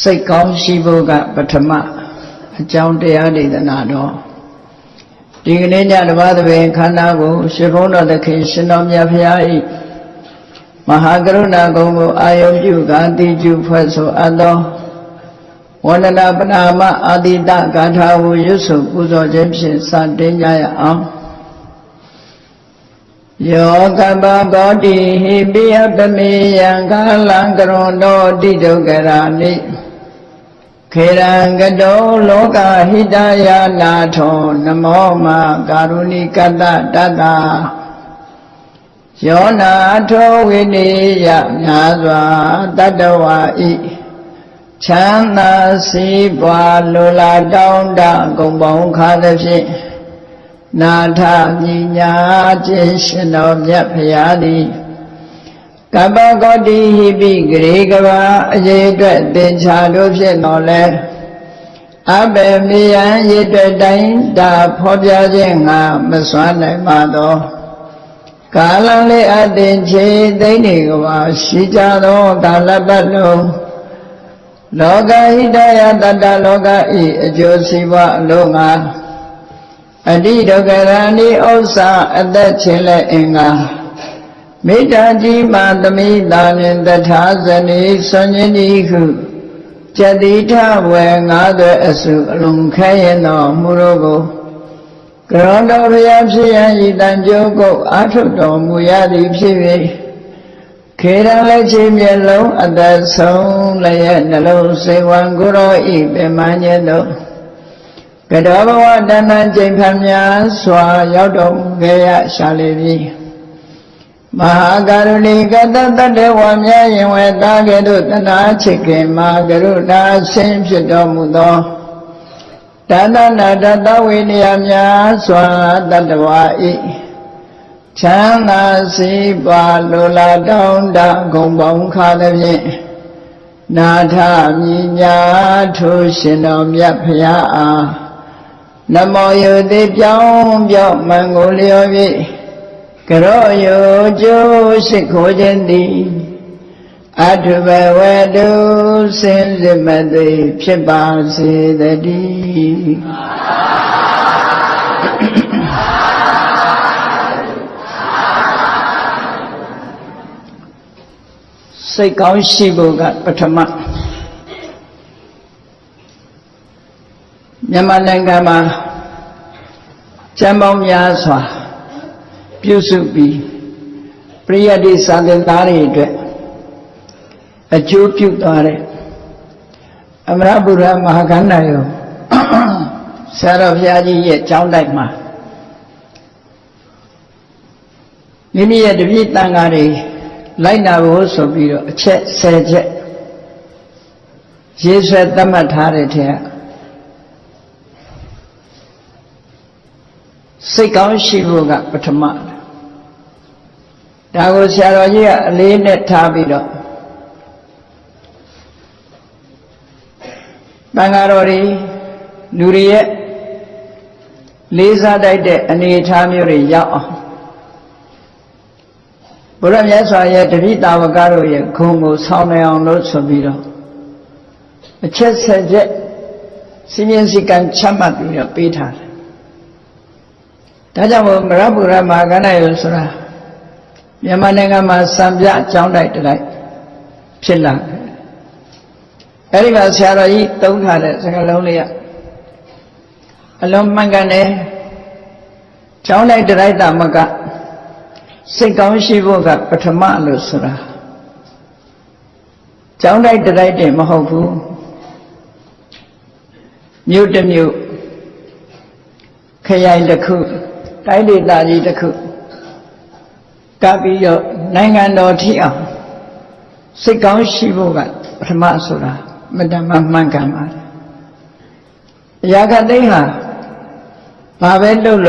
စိတ်ကောင်းရှိဖို့ကပထမအကြောင်းတရားဒေသနာတော်ဒီကနေ့ညတစ်ပါးသဘင်ခန္ဓာကိုရှင်ဘုန်းတော်သခင်ရှင်တော်မြတ်ဖရာ၏မဟာကရုဏာကုံကိုအာယုပြုကာတိကျုဖွဲ့ဆိုအပ်သောဝန္ဒနာပနာမအာတိတဂါထာကိုရွတ်ဆိုပူဇော်ခြင်းဖြင့်စတင်ကြရအောင်ယောကပဘောတိဟိပိယပမေယံကာလံကရွန်တောတိဒုက္ခရာနိခေရံကတောလောကဟိတယာနာထောနမောမကာရုဏိကတ္တတတ္တယောနာထောဝိနိယမြာစွာတတ္တဝါဤချမ်းသာစီးပွားလိုလားတောင်းတဂုံပေါင်းခါသဖြင့်နာထမြညာခြင်းရှင်တော်မြတ်ဖရာသည်ကပ္ပဂေါတိဟိပိဂရေကဘာအရေးအတွက်သင်္ချာတို့ဖြင့်တော်လဲအဘေမေယံရည်အတွက်တိုင်းတာဖော်ပြခြင်းငါမစွမ်းနိုင်ပါသောကာလလေးအသင်ချေသိနေကဘာရှိကြသောကာလပတ်လုံးလောကဟိတယတတ္တလောကဤအကျိုးစီးပွားအလုံးငါအတိဒုက္ခရဏိဥစ္စာအသက်ချင်းและအင်္ဂါမေတ္တာကြီးမှသမိတာနှင့်တထာဇနီဆွန်ခြင်းဤဟုကျတိထဝေငါးသွဲအစုအလုံးခဲရင်တော်မူတော်ကိုကရွန်တော်ဘုရားဖြစ်ရန်ဤတန်ကြိုးကိုအာထုတော်မူရသည်ဖြစ်၍ခေရန်လက်ချေမျက်လုံးအသက်ဆုံးလည်းနှလုံးစိတ်ဝံကိုယ်တော်ဤပင်မခြင်းတို့ကတောဘဝတဏ္ဍကျိန်ဖန်များစွာရောက်တော်မူခဲ့ရရှာလေပြီမဟာကရုဏီကတ္တတတ္တဝါများရင်ဝဲသားကဲ့သို့တနာချစ်ခင်မဟာကရုဏာဆင်းဖြစ်တော်မူသောတဏ္ဍနာတတဝိနည်းများစွာတတ္တဝါဤချမ်းသာစီးပွားလိုလားတောင်းတဂုံပေါင်းခါသဖြင့်နာထမြညာထိုရှင်တော်မြတ်ဖရာအားနမောယုတိပြောင်းပြောင်းမံကိုလျော်၍ကရောယုကျိုးရှိခိုးခြင်းသည်အထုဘဝတုစင်စစ်မသိဖြစ်ပါစေတည်းစိတ်ကောင်းရှိဖို့ကပထမမြန်မာနိုင်ငံမှာကျမ်းပေါင်းများစွာပြုစုပြီးပရိယတ္တိစာသင်သားတွေအတွက်အကျိုးပြုသွားတဲ့အမရပူရမဟာကန္နာယောဆရာတော်ဘုရားကြီးရဲ့ကျောင်းတိုက်မှာမိမိရဲ့တပည့်တန်ဃာတွေလိုက်နာဖို့ဆိုပြီးတော့အချက်10ချက်ရေးဆွဲသတ်မှတ်ထားတဲ့ထဲကစိတ်ကောင်းရှိဖို့ကပထမဒါကိုဆရာတော်ကြီးကအလေးနဲ့ထားပြီးတော့တန်ဃာတော်တွေလူတွေရဲ့လေးစားတတ်တဲ့အနေအထားမျိုးတွေရောက်အောင်ဘုရားမြတ်စွာရဲ့တပိတာဝကတို့ရဲ့ဂုဏ်ကိုဆောင်နိုင်အောင်လို့ဆိုပြီးတော့အချက်ဆက်ချက်စီမင်းစည်းကမ်းချမှတ်ပြီးတော့ပေးထားတယ်ဒါကြောင့်မို့မရပူရမဟာကန္နာယောဆိုတာမြန်မာနိုင်ငံမှာစံပြအကြောင်းတိုက်တိုက်ဖြစ်လာတယ်အဲဒီမှာဆရာတော်ကြီးသုံးထားတဲ့စကားလုံးလေးကအလုံးမှန်ကန်တယ်ကျောင်းတိုက်တိုက်တာမကစိတ်ကောင်းရှိဖို့ကပထမလို့ဆိုတာကျောင်းတိုက်တိုက်တယ်မဟုတ်ဘူးမြို့တစ်မြို့ခရိုင်တစ်ခုတိုင်းဒေသကြီးတစ်ခုကပ်ပြီးတော့နိုင်ငံတော်ထိအောင်စိတ်ကောင်းရှိဖို့ကပထမဆိုတာမတ္တမမှန်ကန်ပါတယ်အရာခသိန်းဟာဘာပဲလုပ်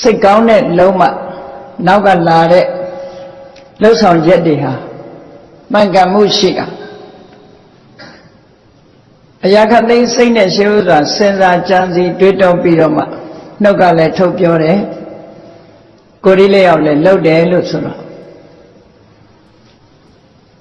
စိတ်ကောင်းတဲ့လုံးမနောက်ကလာတဲ့လှုပ်ဆောင်ချက်တွေဟာမှန်ကန်မှုရှိတာအရာခသိန်းစိတ်နဲ့ရှိဥစွာစဉ်းစားကြံစည်တွေးတောပြီးတော့မှနှုတ်ကလည်းထုတ်ပြောတယ်ကိုယ်ဒီလေးယောက်လည်းလှုပ်တယ်လို့ဆိုတော့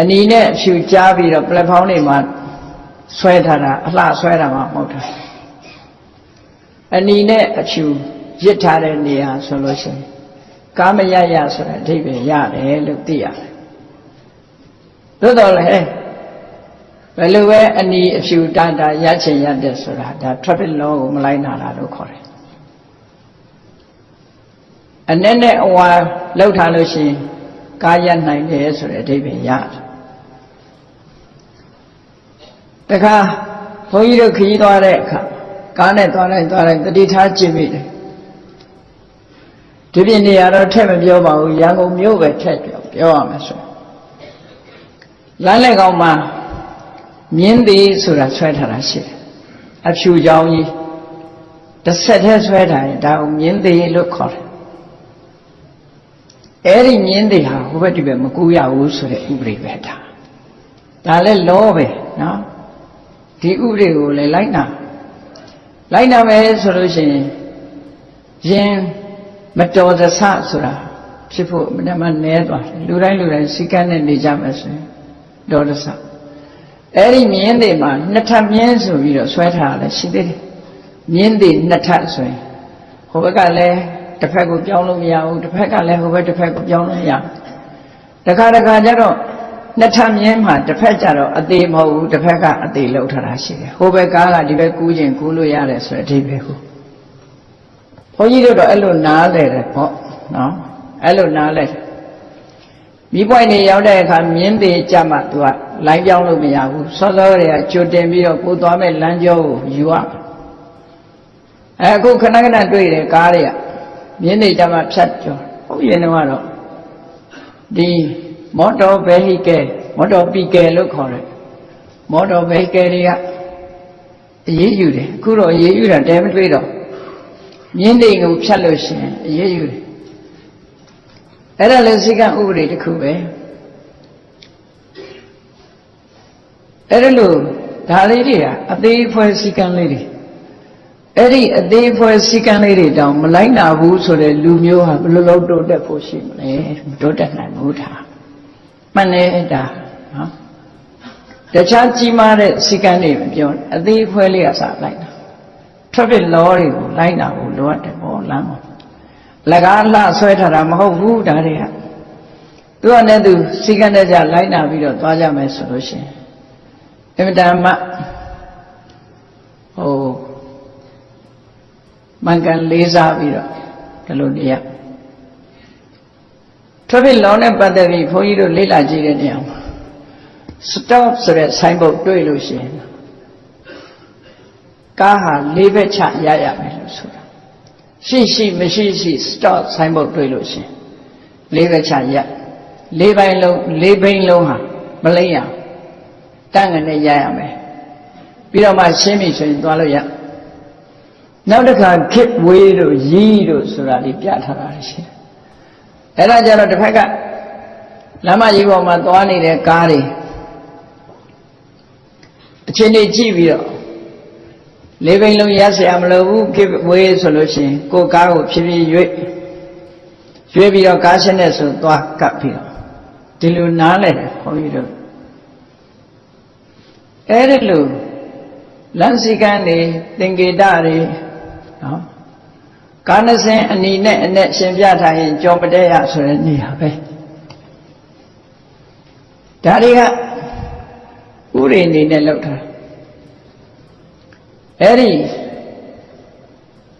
အနီနဲ့အဖြူကြားပြီးတော့ platform တွေမှာဆွဲထားတာအလှဆွဲတာမှမဟုတ်တာအနီနဲ့အဖြူရစ်ထားတဲ့နေရာဆိုလို့ရှိရင်ကာမရရဆိုတဲ့အဓိပ္ပာယ်ရတယ်လို့သိရတယ်သို့တော်လည်းဘယ်လိုပဲအနီအဖြူတာရချင်ရတဲ့ဆိုတာဒါ traffic law ကိုမလိုက်နာတာလို့ခေါ်တယ်အနဲ့အဝါလောက်ထားလို့ရှိရင်ကားရနိုင်တယ်ဆိုတဲ့အဓိပ္ပာယ်ရတယ်တခါဘုန်းကြီးတို့ခရီးသွားတဲ့အခါကားနဲ့သွားတိုင်းတတိထားကြည့်မိတယ်ဒီပြင်နေရာတော့ထည့်မပြောပါဘူးရန်ကုန်မြို့ပဲထည့်ပြောရမယ်ဆိုလမ်းလက်ကောင်မှာမြင်းသေးဆိုတာဆွဲထားတာရှိတယ်အဖြူချောင်းကြီးတစ်ဆက်တည်းဆွဲထားရင်ဒါကိုမြင်းသေးလို့ခေါ်တယ်အဲ့ဒီမြင်းသေးဟာဟိုဘက်ဒီဘက်မကူရဘူးဆိုတဲ့ဥပဒေပဲဒါလည်းလောပဲနော်ဒီဥပဒေကိုလည်းလိုက်နာမယ်ဆိုလို့ရှိရင်ယင်မတော်သဆဆိုတာဖြစ်ဖို့မနမနဲသွားတယ်လူတိုင်းစီကံနဲ့နေကြမယ်ဆိုရင်တော်သဆအဲ့ဒီမြင်းတွေမှာနှစ်ထပ်မြင်းဆိုပြီးတော့ဆွဲထားတာလည်းရှိသေးတယ်မြင်းတွေနှစ်ထပ်ဆိုရင်ဟိုဘက်ကလည်းတစ်ဖက်ကိုပြောင်းလို့မရဘူးတစ်ဖက်ကလည်းဟိုဘက်တစ်ဖက်ကိုပြောင်းလို့မရဘူးတခါကျတော့နှစ်ထပ်မြင်းမှာတစ်ဖက်ကျတော့အသေးမဟုတ်ဘူးတစ်ဖက်ကအသေးလောက်ထားတာရှိတယ်ဟိုဘက်ကားကဒီဘက်ကူးခြင်းကူးလို့ရတယ်ဆိုတဲ့အဓိပ္ပာယ်ကိုဘုန်းကြီးတို့တော့အဲ့လိုနားလဲတယ်ပေါ့နော်အဲ့လိုနားလဲမိပွိုင်းနေရောက်တဲ့အခါမြင်းသေးကြမှာ तू ကလိုင်းပြောင်းလို့မရဘူးစောစောတွေကကြိုတင်ပြီးတော့ကိုသွားမဲ့လမ်းကြောကိုယူရအခုခဏတွေ့တယ်ကားတွေကမြင်းသေးကြမှာဖြတ်ကျော်ဟုတ်ရင်တော့ဒီမော်တော်ဗီဟီကယ်လို့ခေါ်တယ်မော်တော်ဗီဟီကယ်တွေကအရေးယူတယ်အခုတော့အရေးယူတာတဲမတွေ့တော့မြင်းသေးကိုဖြတ်လို့ရှိရင်အရေးယူတယ်အဲ့ဒါလည်းစိတ်ကဥပဒေတစ်ခုပဲအဲ့ဒါလို့ဒါလေးတွေကအသေးဖွဲစိတ်ကလေးတွေအဲ့ဒီအသေးဖွဲစိတ်ကလေးတွေတောင်မလိုက်နာဘူးဆိုတဲ့လူမျိုးဟာဘယ်လိုလုပ်တိုးတက်ဖို့ရှိမလဲမတိုးတက်နိုင်ဘူးဒါမှန်တယ်ဒါနော်တခြားကြီးမားတဲ့စိတ်ကတွေမပြောအသေးဖွဲလေးကစလိုက်တာ traffic law တွေကိုလိုက်နာဖို့လိုအပ်တယ်ပေါ့လမ်းမှာလကားလှဆွဲထားတာမဟုတ်ဘူးဒါတွေကသူကလည်းသူစိတ်ကတဲ့ကြလိုက်နာပြီးတော့သွားကြမယ်ဆိုလို့ရှိရင်အင်မတန်မှမှန်ကန်လေးစားပြီးတော့ဒီလိုနေရ traffic law နဲ့ပတ်သက်ပြီးဘုန်းကြီးတို့လေ့လာကြည့်တဲ့နေရာမှာ stop ဆိုတဲ့ signboard တွေ့လို့ရှိရင်ကားဟာလေးဘက်ချရမယ်လို့ဆိုတာရှိမရှိ stop signboard တွေ့လို့ရှိရင်လေးဘက်ချရလေးဘိန်းလုံးဟာမလိမ့်ရတန်းငနဲ့ရမယ်ပြီးတော့မှရှင်းပြီဆိုရင်သွားလို့ရနောက်တစ်ခါ keep way တို့ရီးတို့ဆိုတာလေးပြထားတာရှိတယ်အဲ့ဒါကြတော့တစ်ဖက်ကလမ်းမကြီးပေါ်မှာသွားနေတဲ့ကားတွေအချိန်ကြီးကြည့်ပြီးတော့လေးဘိန်းလုံးရเสียမလို့ဘူး keep way ဆိုလို့ရှိရင်ကိုယ်ကားကိုဖြည်းဖြည်းရွေ့ပြီးတော့ကားရှင်းတဲ့ဆိုသွားကပ်ပြီးတော့ဒီလိုနားလဲတယ်ခွန်ကြီးတို့အဲ့ဒီလိုလမ်းစည်းကမ်းတွေသင်္ကေတတွေနော်ကားနှစင်းအနီနဲ့အနဲ့ရှင်ပြထားရင်ကြော်မတဲရဆိုတဲ့နေရာပဲဒါတွေကဥရိအနေနဲ့လောက်ထားအဲ့ဒီ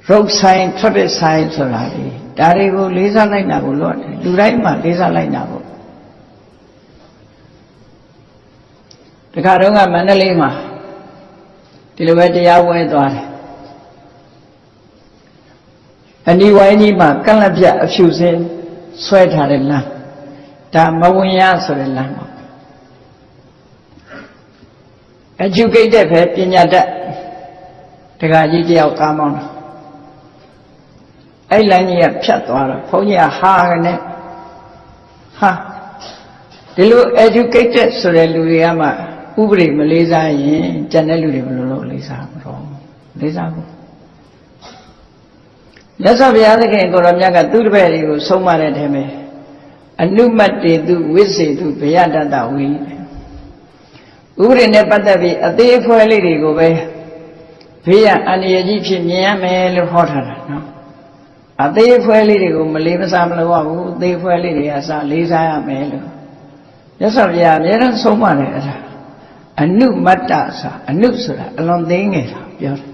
road sign traffic sign ဆိုတာလေဒါတွေကိုလေးစားလိုက်တာကိုလို့လူတိုင်းမှာလေးစားလိုက်တာကိုတခါတော့ကမန္တလေးမှာဒီလိုပဲတရားဝဲသွားတယ်အနီဝိုင်းကြီးမှာကန့်လန့်ပြအဖြူစင်းဆွဲထားတဲ့လမ်းဒါမဝင်ရဆိုတဲ့လမ်းပေါ့ educated ပဲပညာတတ်တခါကြီးတယောက်ကားမောင်းတာအဲ့လမ်းကြီးကဖြတ်သွားတော့ဘုန်းကြီးကဟာနဲ့ဟာဒီလို educated ဆိုတဲ့လူတွေကမှဥပဒေမလေးစားရင်ကျန်တဲ့လူတွေဘယ်လိုလုပ်လေးစားမလို့လေးစားဘူးမြတ်စွာဘုရားသခင်ကိုရောမြတ်ကသူ့တပည့်တွေကိုဆုံးမတဲ့ထဲမှာ အနုမတ္တေတုဝိစေတုဘယတတဝိဥပဒေနဲ့ပတ်သက်ပြီးအသေးအဖွဲလေးတွေကိုပဲဘေးရန်အန္တရာယ်ကြီးဖြစ်မြင်ရမယ်လို့ဟောထားတာနော်အသေးအဖွဲလေးတွေကိုမလေးမစားမလုပ်ရဘူးအသေးအဖွဲလေးတွေအစားလေးစားရမယ်လို့မြတ်စွာဘုရားအများအားဆုံးမတယ်အဲ့ဒါအနုမတ္တဆိုအနုဆိုတာအလွန်သေးငယ်တာပြောတယ်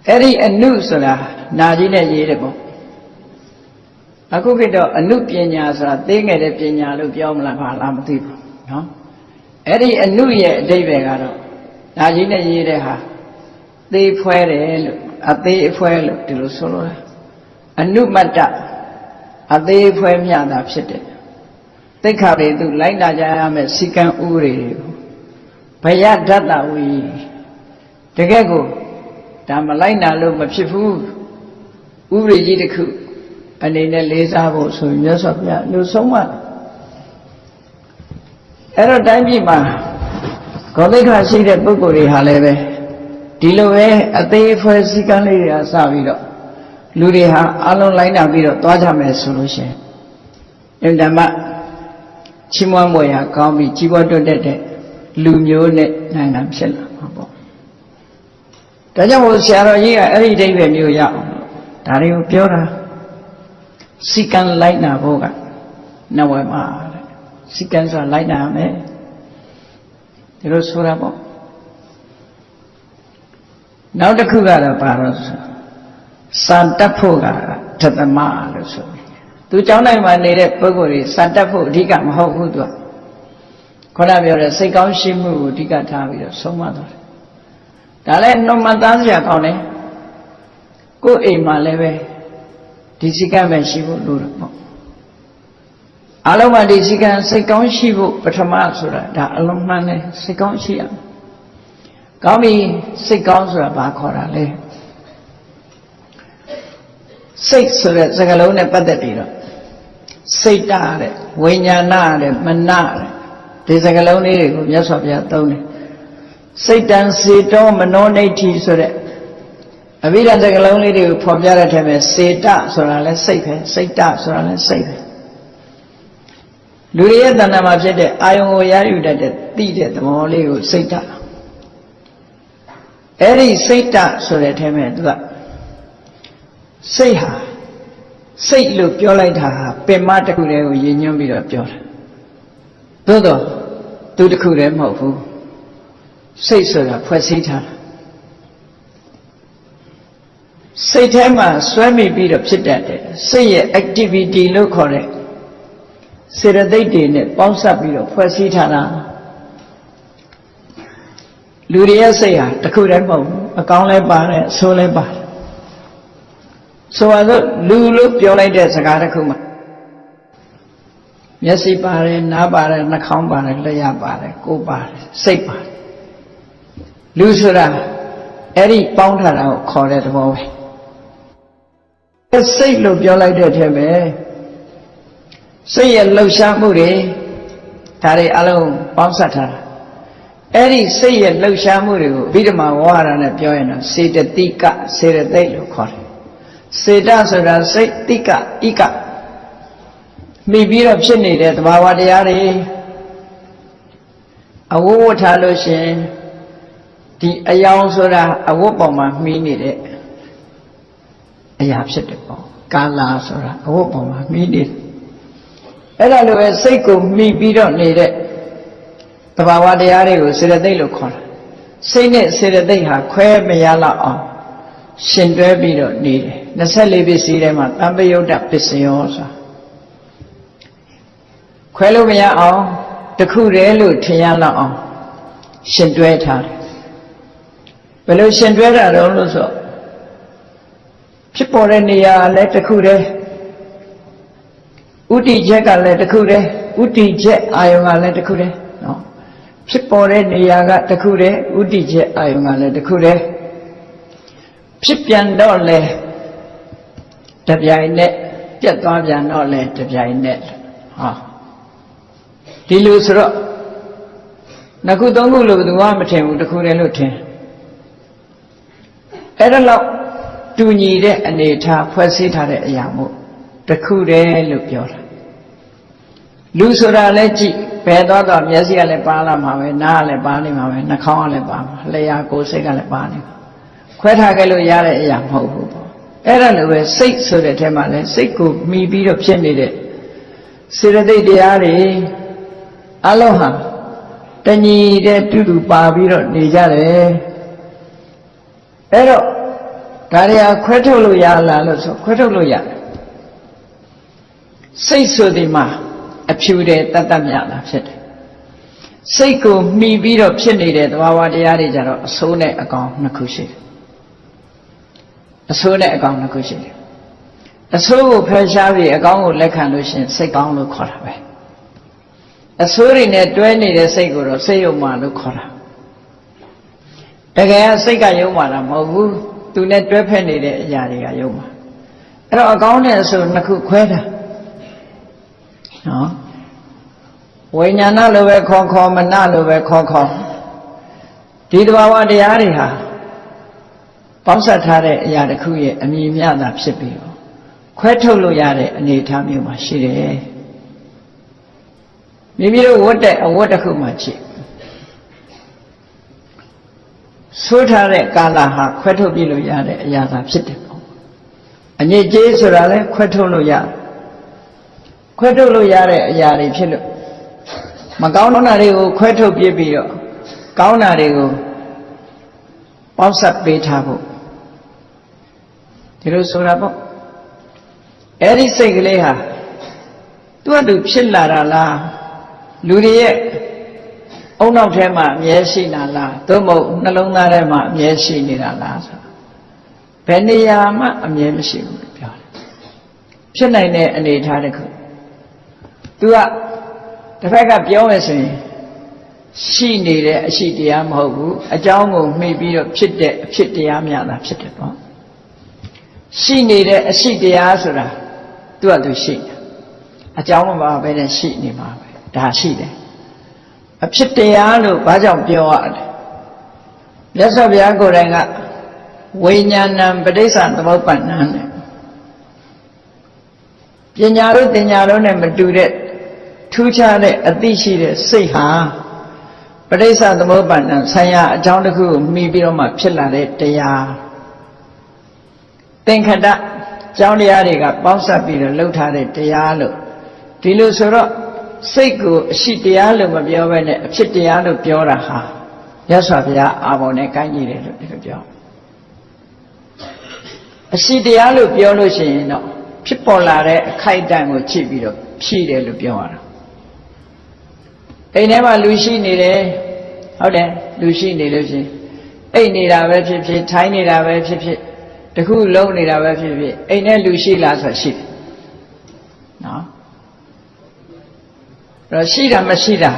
အဲ့ဒီအနုဆိုတာနာကြီးနဲ့ရေးတယ်ပေါ့အခုကတော့အနုပညာဆိုတာသေးငယ်တဲ့ပညာလို့ပြောမလားဘာလားမသိဘူးနော်အဲ့ဒီအနုရဲ့အဓိပ္ပာယ်ကတော့နာကြီးနဲ့ရေးတဲ့ဟာသေးဖွဲတယ်လို့အသေးအဖွဲလို့ဒီလိုဆိုလို့အနုမတ္တအသေးအဖွဲမြတာဖြစ်တယ်သိက္ခာတွေသူလိုက်လာကြရမယ်စီကံဥပဒေတွေကိုဘယဒတ္တဝီတကယ်ကိုဒါမလိုက်နာလို့မဖြစ်ဘူးဥပဒေကြီးတစ်ခုအနေနဲ့လေးစားဖို့ဆိုရင်မြတ်စွာဘုရားလူဆုံးမအဲ့တော့တိုင်းပြည်မှာဂေါသိက္ခာရှိတဲ့ပုဂ္ဂိုလ်တွေဟာလည်းပဲဒီလိုပဲအသေးအဖွဲစည်းကမ်းလေးတွေကစပြီးတော့လူတွေဟာအလုံးလိုက်နာပြီးတော့သွားကြမယ်ဆိုလို့ရှိရင်ဓမ္မချီးမွမ်းပွဲရာကောင်းပြီးကြီးပွားတိုးတက်တဲ့လူမျိုးနဲ့နိုင်ငံဖြစ်လာမှာပေါ့ဒါကြောင့်မို့ဆရာတော်ကြီးကအဲ့ဒီအဓိပ္ပာယ်မျိုးရအောင်ဒါတွေကိုပြောတာစီကံလိုက်နာဖို့ကနဝမှာစီကံဆိုတာလိုက်နာမယ်ဒီလိုဆိုတာပေါ့နောက်တစ်ခုကတော့ဘာလို့ဆိုစံတက်ဖို့ကဓတ္တမလို့ဆိုတယ်သူကျောင်းတိုင်းမှာနေတဲ့ပုဂ္ဂိုလ်တွေစံတက်ဖို့အဓိကမဟုတ်ဘူးသူကခေါင်းပြောတဲ့စိတ်ကောင်းရှိမှုကိုအဓိကထားပြီးတော့ဆုံးမသွားတယ်ဒါလည်းနှုတ်မှသားစရာကောင်းတယ်ကိုယ်အိမ်မှာလည်းပဲဒီစိတ်ကပဲရှိဖို့လိုတယ်ပေါ့အလုံးမှာဒီစိတ်ကစိတ်ကောင်းရှိဖို့ပထမဆိုတာဒါအလုံးမှန်တယ်စိတ်ကောင်းရှိရမယ်ကောင်းပြီစိတ်ကောင်းဆိုတာဘာခေါ်တာလဲစိတ်ဆိုတဲ့စကားလုံးနဲ့ပတ်သက်ပြီးတော့စိတ်တတဲ့ဝိညာဏတဲ့မနတဲ့ဒီစကားလုံးလေးတွေကိုမြတ်စွာဘုရားသုံးတယ်စိတ်တံစေတောမနောနိဋ္ဌိဆိုတဲ့အဘိဓမ္မာစကားလုံးလေးတွေကိုဖော်ပြတဲ့ထဲမှာစေတဆိုတာလဲစိတ်ပဲစိတ်တဆိုတာလဲစိတ်ပဲလူရဲ့တဏ္ဍာမှာဖြစ်တဲ့အာယုံကိုရယူတတ်တဲ့သိတဲ့သဘောလေးကိုစိတ်တအဲ့ဒီစိတ်တဆိုတဲ့ထဲမှာသူကစိတ်ဟာစိတ်လို့ပြောလိုက်တာဟာပင်မတစ်ခုတည်းကိုရည်ညွှန်းပြီးတော့ပြောတာသို့တော့သူတစ်ခုတည်းမဟုတ်ဘူးစိတ်ဆိုတာဖွဲ့စည်းထားတာစိတ်ထဲမှာစွဲမိပြီးတော့ဖြစ်တတ်တယ်စိတ်ရဲ့ activity လို့ခေါ်တဲ့စေတသိက်တွေနဲ့ပေါင်းစပ်ပြီးတော့ဖွဲ့စည်းထားတာလူတွေရဲ့စိတ်ဟာတစ်ခုတည်းမဟုတ်ဘူးအကောင်းလည်းပါတယ်အဆိုးလည်းပါတယ်ဆိုတော့လူလို့ပြောလိုက်တဲ့စကားတစ်ခုမှာမျက်စိပါတယ်နားပါတယ်နှာခေါင်းပါတယ်လျှာပါတယ်ကိုယ်ပါတယ်စိတ်ပါတယ်လူဆိုတာအဲ့ဒီပေါင်းထားတာကိုခေါ်တဲ့သဘောပဲစိတ်လို့ပြောလိုက်တဲ့ထဲမှာစိတ်ရဲ့လှုပ်ရှားမှုတွေဒါတွေအလုံးပေါင်းစပ်ထားတာအဲ့ဒီစိတ်ရဲ့လှုပ်ရှားမှုတွေကိုအဘိဓမ္မာဝါဒနဲ့ပြောရင်တော့စေတသိကစေတသိက်လို့ခေါ်တယ်စေတဆိုတာစိတ်တိကဣကမိပြီးတော့ဖြစ်နေတဲ့သဘာဝတရားတွေအဝဝထားလို့ရှင်ဒီအယောင်ဆိုတာအဝတ်ပေါ်မှာမှီနေတဲ့အရာဖြစ်တယ်ပေါ့ကာလာဆိုတာအဝတ်ပေါ်မှာမှီနေတယ်အဲ့ဒါလိုပဲစိတ်ကိုမှီပြီးတော့နေတဲ့သဘာဝတရားတွေကိုစေတသိက်လို့ခေါ်တာစိတ်နဲ့စေတသိက်ဟာခွဲမရလောက်အောင်ရှင်တွဲပြီးတော့နေတယ်24ပစ္စည်းထဲမှာတမ္ပယုတ်တပစ္စယောဆိုတာခွဲလို့မရအောင်တခုတည်းလို့ထင်ရလောက်အောင်ရှင်တွဲထားတယ်ဘယ်လိုရှင်တွဲတာတော့လို့ဆိုဖြစ်ပေါ်တဲ့နေရာလည်းတစ်ခုတည်းဥတီချက်ကလည်းတစ်ခုတည်းဥတီချက်အာယုံကလည်းတစ်ခုတည်းနော်ဖြစ်ပေါ်တဲ့နေရာကတစ်ခုတည်းဥတီချက်အာယုံကလည်းတစ်ခုတည်းဖြစ်ပြန်တော့လေတပြိုင်နက်ပြတ်သွားပြန်တော့လေတပြိုင်နက်ဟာဒီလိုဆိုတော့နှစ်ခုသုံးခုလို့ဘယ်သူမှမထင်ဘူးတစ်ခုတည်းလို့ထင်အဲ့ဒါတော့တူညီတဲ့အနေထားဖွဲ့စည်းထားတဲ့အရာမို့ တခုတည်းလို့ပြောတာလူဆိုတာလည်းကြည့်ဘယ်တော့တော့မျက်စိကလည်းပါလာမှာပဲနားကလည်းပါနေမှာပဲနှာခေါင်းကလည်းပါမှာလျှာကိုယ်စိတ်ကလည်းပါနေမှာခွဲထားခဲ့လို့ရတဲ့အရာမဟုတ်ဘူးပေါ့အဲ့ဒါလိုပဲစိတ်ဆိုတဲ့ထဲမှာလည်းစိတ်ကိုမှီပြီးတော့ဖြစ်နေတဲ့စေတသိက်တရားတွေအလုံးဟာတညီတဲ့တူတူပါပြီးတော့နေကြတယ်အဲ့တော့ဒါတွေဟာခွဲထုတ်လို့ရလားလို့ဆိုခွဲထုတ်လို့ရတယ်စိတ်ဆိုဒီမှာအဖြူတယ်တတ်တတ်မြတာဖြစ်တယ်စိတ်ကိုမှီပြီးတော့ဖြစ်နေတဲ့သဘာဝတရားတွေကြတော့အဆိုးနဲ့အကောင်နှစ်ခုရှိတယ်အဆိုးနဲ့အကောင်နှစ်ခုရှိတယ်အဆိုးကိုဖယ်ရှားပြီးအကောင်ကိုလက်ခံလို့ရှိရင်စိတ်ကောင်းလို့ခေါ်တာပဲအဆိုးတွေနဲ့တွဲနေတဲ့စိတ်ကိုတော့စိတ်ယုံမှလို့ခေါ်တာတကယ်ကစိတ်ကယုံမှတာမဟုတ်ဘူးသူနဲ့တွဲဖက်နေတဲ့အရာတွေကယုံမှအဲ့တော့အကောင်နဲ့အဆိုးနှစ်ခုခွဲတာနော်ဝိညာဏလိုပဲခေါ်ခေါ်မနလိုပဲခေါ်ခေါ်ဒီတဘာဝတရားတွေဟာပေါင်းစပ်ထားတဲ့အရာတစ်ခုရဲ့အမြင်များတာဖြစ်ပြီးတော့ခွဲထုတ်လို့ရတဲ့အနေအထားမျိုးမှာရှိတယ်မိမိတို့ဝတ်တဲ့အဝတ်တစ်ခုမှရှိဆိုးထားတဲ့ကာလဟာခွဲထုတ်ပြလို့ရတဲ့အရာသာဖြစ်တယ်ပေါ့အညစ်အကြေးဆိုတာလဲခွဲထုတ်လို့ရခွဲထုတ်လို့ရတဲ့အရာတွေဖြစ်လို့မကောင်းတာတွေကိုခွဲထုတ်ပြပြီးတော့ကောင်းတာတွေကိုပေါင်းစပ်ပေးထားဖို့ဒီလိုဆိုတာပေါ့အဲ့ဒီစိတ်ကလေးဟာသူ့အတူဖြစ်လာတာလားလူတွေရဲ့အုံနောက်ထဲမှာအမြဲရှိနေတာလားသို့မဟုတ်နှလုံးသားထဲမှာအမြဲရှိနေတာလားဆိုဘယ်နေရာမှအမြဲမရှိဘူးလို့ပြောတယ်ဖြစ်နိုင်တဲ့အနေအထားတစ်ခုသူကတစ်ဖက်ကပြောမယ်ဆိုရင်ရှိနေတဲ့အရှိတရားမဟုတ်ဘူးအကြောင်းကိုမှီပြီးတော့ဖြစ်တဲ့အဖြစ်တရားများတာဖြစ်တယ်ပေါ့ရှိနေတဲ့အရှိတရားဆိုတာသူကသူရှိတယ်အကြောင်းမပါဘဲနဲ့ရှိနေမှာပဲဒါရှိတယ်အဖြစ်တရားလို့ဘာကြောင့်ပြောရလဲမြတ်စွာဘုရားကိုယ်တိုင်ကဝိညာဏံပဋိစ္စသမုပ္ပန္နံနဲ့ပညာတို့တင်ညာတို့နဲ့မတူတဲ့ထူးခြားတဲ့အသိရှိတဲ့စိတ်ဟာပဋိစ္စသမုပ္ပန္နံဆိုင်ရာအကြောင်းတစ်ခုကိုမှီပြီးတော့မှဖြစ်လာတဲ့တရားသင်္ခတကြောင်းတရားတွေကပေါင်းစပ်ပြီးတော့လှုပ်ထားတဲ့တရားလို့ဒီလိုဆိုတော့စိတ်ကိုအရှိတရားလို့မပြောဘဲနဲ့အဖြစ်တရားလို့ပြောတာဟာမြတ်စွာဘုရားအာဘော်နဲ့ကိုင်းညီတယ်လို့ဒီလိုပြောအရှိတရားလို့ပြောလို့ရှိရင်တော့ဖြစ်ပေါ်လာတဲ့အခိုက်အတန့်ကိုကြည့်ပြီးတော့ဖြည့်တယ်လို့ပြောရတာအိမ်ထဲမှာလူရှိနေတယ်ဟုတ်တယ်လူရှိနေလို့ရှိရင်အိမ်နေတာပဲဖြစ်ဖြစ်ထိုင်းနေတာပဲဖြစ်ဖြစ်တခုလုံးနေတာပဲဖြစ်ဖြစ်အိမ်ထဲလူရှိလားဆိုရှိတယ်နော်အဲ့တော့ရှိတာမရှိတာ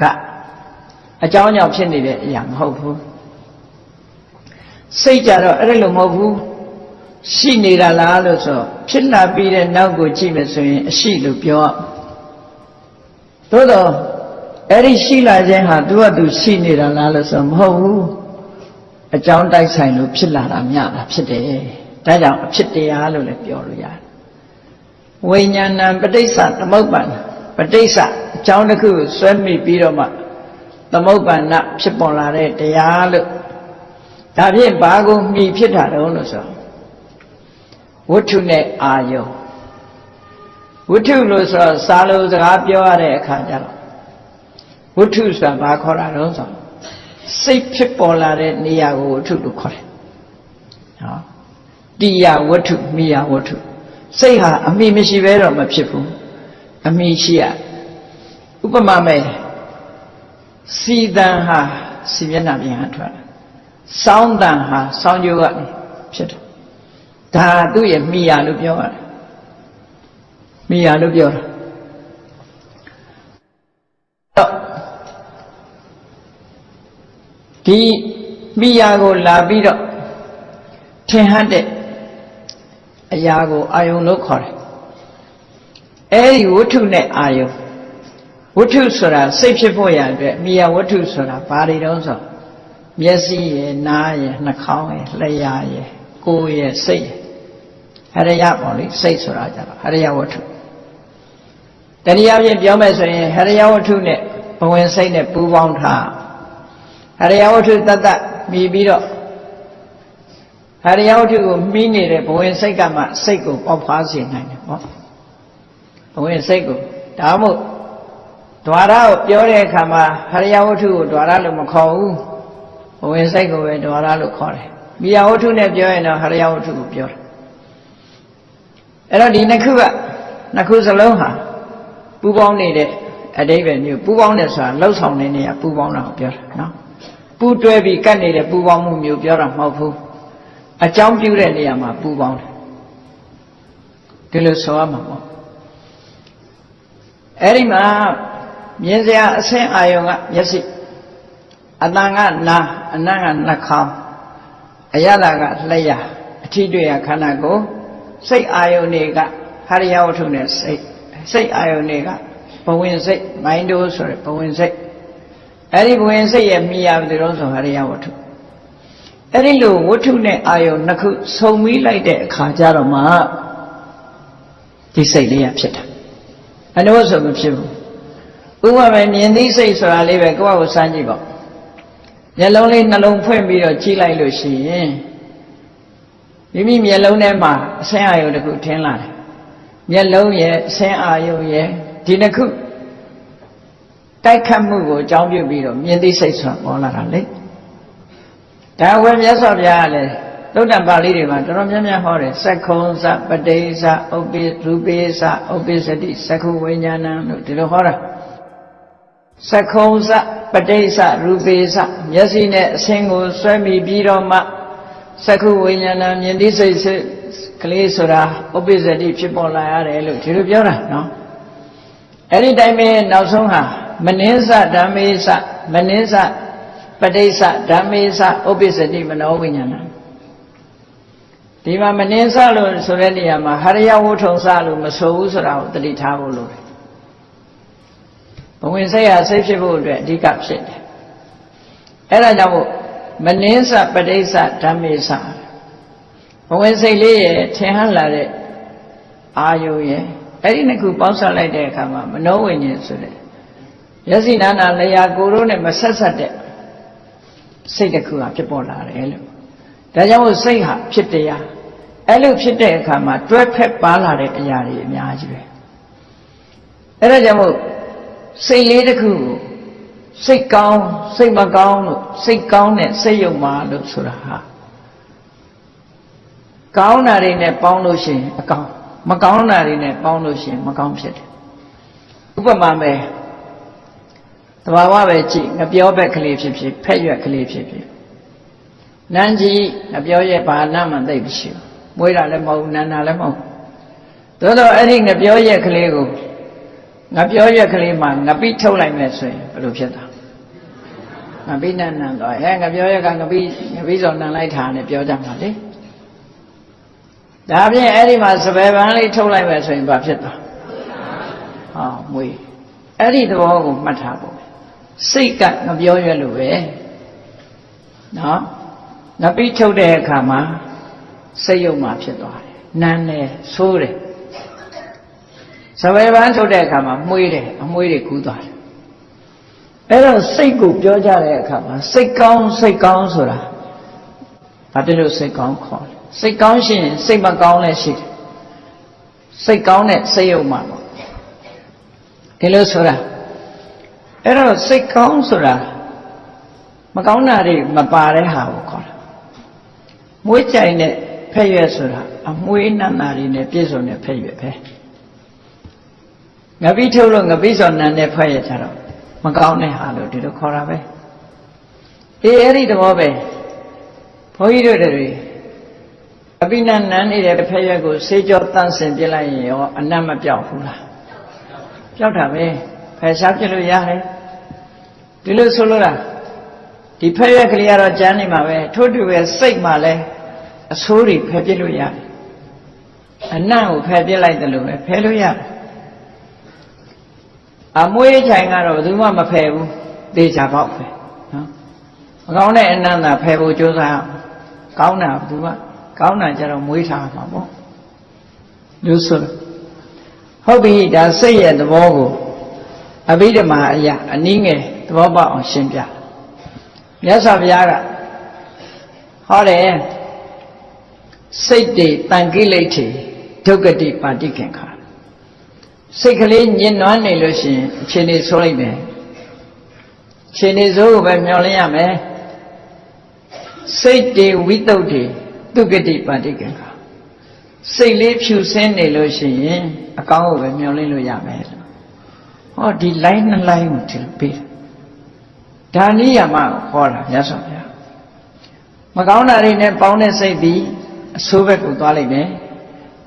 ကအကြောင်းကြောင့်ဖြစ်နေတဲ့အရာမဟုတ်ဘူးစိတ်ကြတော့အဲ့လိုမဟုတ်ဘူးရှိနေတာလားလို့ဆိုဖြစ်လာပြီးတဲ့နောက်ကိုကြည့်မယ်ဆိုရင်အရှိလို့ပြောသို့တော့အဲ့ဒီရှိလာခြင်းဟာသူကသူရှိနေတာလားလို့ဆိုမဟုတ်ဘူးအကြောင်းတိုက်ဆိုင်လို့ဖြစ်လာတာမြတာဖြစ်တယ်ဒါကြောင့်အဖြစ်တရားလို့လည်းပြောလို့ရတယ်ဝိညာဏံပဋိစ္စသမုပ္ပန္နပဋိစ္စအကြောင်းတစ်ခုဆွဲမိပြီးတော့မှသမုပ္ပန္နဖြစ်ပေါ်လာတဲ့တရားလို့ဒါဖြင့်ဘာကိုမှီဖြစ်တာတုံးလို့ဆိုဝတ္ထုနဲ့အာယုဝတ္ထုလို့ဆိုစာလို့စကားပြောရတဲ့အခါကျတော့ဝတ္ထုဆိုတာဘာခေါ်တာတုံးဆိုစိတ်ဖြစ်ပေါ်လာတဲ့နေရာကိုဝတ္ထုလို့ခေါ်တယ်နော်တိယဝတ္ထုမိယဝတ္ထုစိတ်ဟာအမိမရှိဘဲတော့မဖြစ်ဘူးအမိရှိရဥပမာမဲ့စီတန်ဟာစီမျက်နှာပြင်ဟာထွက်လာစောင်းတန်ဟာစောင်းကြိုးကနေဖြစ်တယ်ဒါသူ့ရဲ့မိယာလို့ပြောရတယ်မိယာလို့ပြောတာဒီမိယာကိုလာပြီးတော့ထင်ဟပ်တဲ့အရာကိုအာယုံလို့ခေါ်တယ်အဲဒီဝတ္ထုနဲ့အာယုံဝတ္ထုဆိုတာစိတ်ဖြစ်ဖို့ရအတွက်မိယာဝတ္ထုဆိုတာဘာတွေတုံးဆိုမျက်စိရယ်နားရယ်နှာခေါင်းရယ်လျှာရယ်ကိုယ်ရယ်စိတ်ရယ် ရိယပေါ့လေစိတ်ဆိုတာကြတော့ဟရိယဝတ္ထုတနည်းအားဖြင့်ပြောမယ်ဆိုရင်ဟရိယဝတ္ထုနဲ့ဘဝင်စိတ်နဲ့ပူးပေါင်းထားဟရိယဝတ္ထုတတ်တတ်မြည်ပြီးတော့ဟရိယဝတ္ထုကိုမှီးနေတဲ့ဘဝင်စိတ်ကမှစိတ်ကိုပေါက်ဖွားစေနိုင်တယ်ပေါ့ဘဝင်စိတ်ကိုဒါမှမဟုတ်ဒွါရကိုပြောတဲ့အခါမှာဟရိယဝတ္ထုကိုဒွါရလို့မခေါ်ဘူးဘဝင်စိတ်ကိုပဲဒွါရလို့ခေါ်တယ်မိယာဝတ္ထုနဲ့ပြောရင်တော့ဟရိယဝတ္ထုကိုပြောတယ်အဲ့တော့ဒီနှစ်ခုစလုံးဟာပူပေါင်းနေတဲ့အဓိပ္ပာယ်မျိုးပူပေါင်းတယ်ဆိုတာလှုပ်ဆောင်နေနေရပူပေါင်းတာကိုပြောတာနော်ပူတွဲပြီးကတ်နေတဲ့ပူပေါင်းမှုမျိုးပြောတာမဟုတ်ဘူးအကြောင်းပြုတဲ့နေရာမှာပူပေါင်းတယ်ဒီလိုဆိုရမှာပေါ့အဲ့ဒီမှာမြင်စရာအဆင်းအာယုံကမျက်စိအတန်ကနာအနံ့ကနှာခေါင်းအရသာကလျှာအထီးတွေ့ရခန္ဓာကိုယ်စိတ်အာယုန်တွေကဟရိယဝတ္ထုနဲ့စိတ်အာယုန်တွေကဘဝင်စိတ်မိုင်းတိုးဆိုရယ်ဘဝင်စိတ်အဲ့ဒီဘဝင်စိတ်ရဲ့မိယာဘယ်လိုဆိုဟရိယဝတ္ထုအဲ့ဒီလိုဝတ္ထုနဲ့အာယုန်နှစ်ခုဆုံပြီးလိုက်တဲ့အခါကျတော့မှဒီစိတ်လေးရဖြစ်တာအနုဆိုမဖြစ်ဘူးဥပမာပဲမြင်သိစိတ်ဆိုတာလေးပဲကိုယ့်ဘာကိုစမ်းကြည့်ပေါ့မျက်လုံးလေးနှလုံးဖွင့်ပြီးတော့ကြည့်လိုက်လို့ရှိရင်မိမိမျက်လုံးထဲမှာအဆင်းအာယုန်တစ်ခုထင်းလာတယ်မျက်လုံးရဲ့အဆင်းအာယုန်ရဲ့ဒီနှစ်ခုတိုက်ခတ်မှုကိုအကြောင်းပြုပြီးတော့မြင်သိစိတ်ဆိုတာပေါ်လာတာလေဒါဝေမြတ်စွာဘုရားကလည်းသုတ္တပါဠိတွေမှာတော်တော်များများဟောတယ်သက္ခုံသပတိသဥပ္ပိရူပိသဥပ္ပိစတိသက္ခုဝိညာဏလို့ဒီလိုဟောတာသက္ခုံသပတိသရူပိသမျက်စိနဲ့အဆင်းကိုဆွဲမိပြီးတော့မှသက္ခုဝိညာဏမြင်သိစိတ်ကလေးဆိုတာဥပ္ပိစတိဖြစ်ပေါ်လာရတယ်လို့ဒီလိုပြောတာနော်အဲ့ဒီတိုင်းပဲနောက်ဆုံးဟာမနင်းစဓမ္မေစမနင်းစပဋိစ္စဓမ္မေစဥပ္ပိစတိမနောဝိညာဏဒီမှာမနင်းစလို့ဆိုတဲ့နေရာမှာဟရိယဝတ္ထုံစလို့မဆိုဘူးဆိုတာကိုသတိထားဖို့လိုတယ်ဘဝင်စိတ်ဟာစိတ်ဖြစ်ဖို့အတွက်အဓိကဖြစ်တယ်အဲ့ဒါကြောင့်မို့မနင်းစပဋိစ္စဓမ္မေစဘဝင်စိတ်လေးရဲ့ထင်ဟပ်လာတဲ့အာယုရဲ့အဲ့ဒီနှစ်ခုပေါင်းစပ်လိုက်တဲ့အခါမှာမနောဝိညာဉ်ဆိုတဲ့မျက်စိနာနာလျာကိုယ်တို့နဲ့မဆက်ဆက်တဲ့စိတ်တစ်ခုဟာဖြစ်ပေါ်လာတယ်လို့ဒါကြောင့်မို့စိတ်ဟာဖြစ်တရားအဲ့လိုဖြစ်တဲ့အခါမှာတွဲဖက်ပါလာတဲ့အရာတွေအများကြီးပဲအဲ့ဒါကြောင့်မို့စိတ်လေးတစ်ခုကိုစိတ်ကောင်းစိတ်မကောင်းလို့စိတ်ကောင်းတဲ့စိတ်ယုံမှလို့ဆိုတာဟာကောင်းတာတွေနဲ့ပေါင်းလို့ရှိရင်အကောင်းမကောင်းတာတွေနဲ့ပေါင်းလို့ရှိရင်မကောင်းဖြစ်တယ်ဥပမာပဲတဘာဝပဲကြည့်ငပြောဘက်ကလေးဖြစ်ဖြစ်ဖက်ရွက်ကလေးဖြစ်ဖြစ်နန်းကြီးငပြောရက်ဘာနာမှသိမရှိဘူးမွေးတာလည်းမဟုတ်နန်းတာလည်းမဟုတ်သို့တော့အဲ့ဒီငပြောရက်ကလေးကိုငပြောရက်ကလေးမှာငပိထုတ်လိုက်မယ်ဆိုရင်ဘယ်လိုဖြစ်တာငပိနန်းနန်းတော့ငပြောရက်ကငပိစော်နန်းလိုက်တာနဲ့ပြောကြမှာလေဒါဖြင့်အဲ့ဒီမှာစပယ်ပန်းလေးထုတ်လိုက်မယ်ဆိုရင်ဘာဖြစ်သွားဟောမွေးအဲ့ဒီသဘောကိုမှတ်ထားဖို့စိတ်ကငပြောရွက်လို့ပဲနော်ငပိထုတ်တဲ့အခါမှာစိတ်ယုံမှဖြစ်သွားတယ်နန်းတယ်ဆိုးတယ်စပယ်ပန်းထုတ်တဲ့အခါမှာမှုေးတယ်အမွှေးတွေကူးသွားတယ်အဲ့တော့စိတ်ကိုပြောကြတဲ့အခါမှာစိတ်ကောင်းဆိုတာဘာဖြစ်လို့စိတ်ကောင်းခေါ်လဲစိတ်ကောင်းရှိရင်စိတ်မကောင်းလည်းရှိတယ်စိတ်ကောင်းတဲ့စိတ်ယုံမှပေါ့ဒီလိုဆိုတာအဲ့တော့စိတ်ကောင်းဆိုတာမကောင်းတာတွေမပါတဲ့ဟာကိုခေါ်တာမွေးကြိုင်တဲ့ဖက်ရွက်ဆိုတာအမွှေးနန္နာတွေနဲ့ပြည့်စုံတဲ့ဖက်ရွက်ပဲငပိထုတ်လို့ငပိစောနန်းတဲ့ဖက်ရွက်ကြတော့မကောင်းတဲ့ဟာလို့ဒီလိုခေါ်တာပဲအဲ့ဒီသဘောပဲဘုန်းကြီးတို့တွေအပိနနန်းနေတဲ့ဖက်ရွက်ကိုဆေးကြောတန့်စင်ပြလိုက်ရင်ရောအနတ်မပြောက်ဘူးလားပြောက်တာပဲဖယ်ရှားပြလို့ရတယ်ဒီလိုဆိုလို့လားဒီဖက်ရွက်ကလေးကတော့ကျမ်းနေမှာပဲထို့တူပဲစိတ်မှလည်းအဆိုးတွေဖယ်ပြလို့ရတယ်အနတ်ကိုဖယ်ပြလိုက်တယ်လို့ပဲဖယ်လို့ရတယ်အမွှေးချိုင်ကတော့ဘယ်သူမှမဖယ်ဘူးသေချာပေါက်ပဲနော်မကောင်းတဲ့အနန္တဖယ်ဖို့ကြိုးစားကောင်းတာဘယ်သူမှကောင်းတာကြတော့မွေးထားမှာပေါ့ လို့ဆိုဟုတ်ပြီဒါစိတ်ရဲ့သဘောကိုအဘိဓမ္မာအရာအနည်းငယ်သဘောပေါက်အောင်ရှင်းပြမြတ်စွာဘုရားကဟောတယ်စိတ်တွေတန်ကိလေထေဒုက္ခတိပါတိခင်ခါစိတ်ကလေးညင်နွမ်းနေလို့ရှိရင်အခြေအနေဆိုးလိုက်မယ်အခြေအနေဆိုးကိုပဲမျောလင်းရမယ်စိတ်တွေဝိတုဒ္ဓိဒုက္ခတိပါတိခင်ခါစိတ်လေးဖြူစင်းနေလို့ရှိရင်အကောင်းကိုပဲမျောလင်းလို့ရမယ်ဟောဒီ line နှစ် line ကိုထည့်ပေးဒါနည်းရမှာဟောတာမြတ်စွာဘုရားမကောင်းတာတွေနဲ့ပေါင်းတဲ့စိတ်ပြီးအဆိုးဘက်ကိုသွားလိုက်မယ်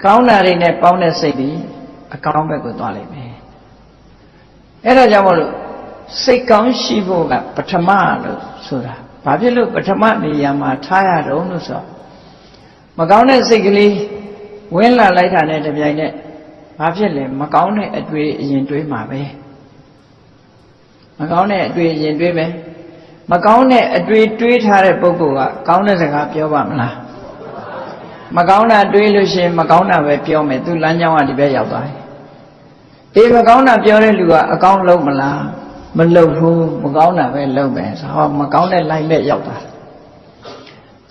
ကောင်းတာတွေနဲ့ပေါင်းတဲ့စိတ်ပြီးအကောင်းဘက်ကိုသွားလိုက်မယ်အဲ့ဒါကြောင့်မို့လို့စိတ်ကောင်းရှိဖို့ကပထမလို့ဆိုတာဘာဖြစ်လို့ပထမနေရာမှာထားရတော့လို့ဆိုမကောင်းတဲ့စိတ်ကလေးဝင်လာလိုက်တာနဲ့တပြိုင်နက်ဘာဖြစ်လဲမကောင်းတဲ့အတွေ့အရင်တွေးမှာပဲမကောင်းတဲ့အတွေ့အရင်တွေးမယ်မကောင်းတဲ့အတွေ့တွေးထားတဲ့ပုဂ္ဂိုလ်ကကောင်းတဲ့စကားပြောပါမလားမကောင်းတာတွေးလို့ရှိရင်မကောင်းတာပဲပြောမယ်သူလမ်းကြောင်းကဒီဘက်ရောက်သွားတယ်အေးမကောင်းတာပြောတဲ့လူကအကောင်းလုံးမလားမလုပ်ဘူးမကောင်းတာပဲလုပ်မယ်ဆိုဟောမကောင်းတဲ့လိုက်လက်ရောက်သွား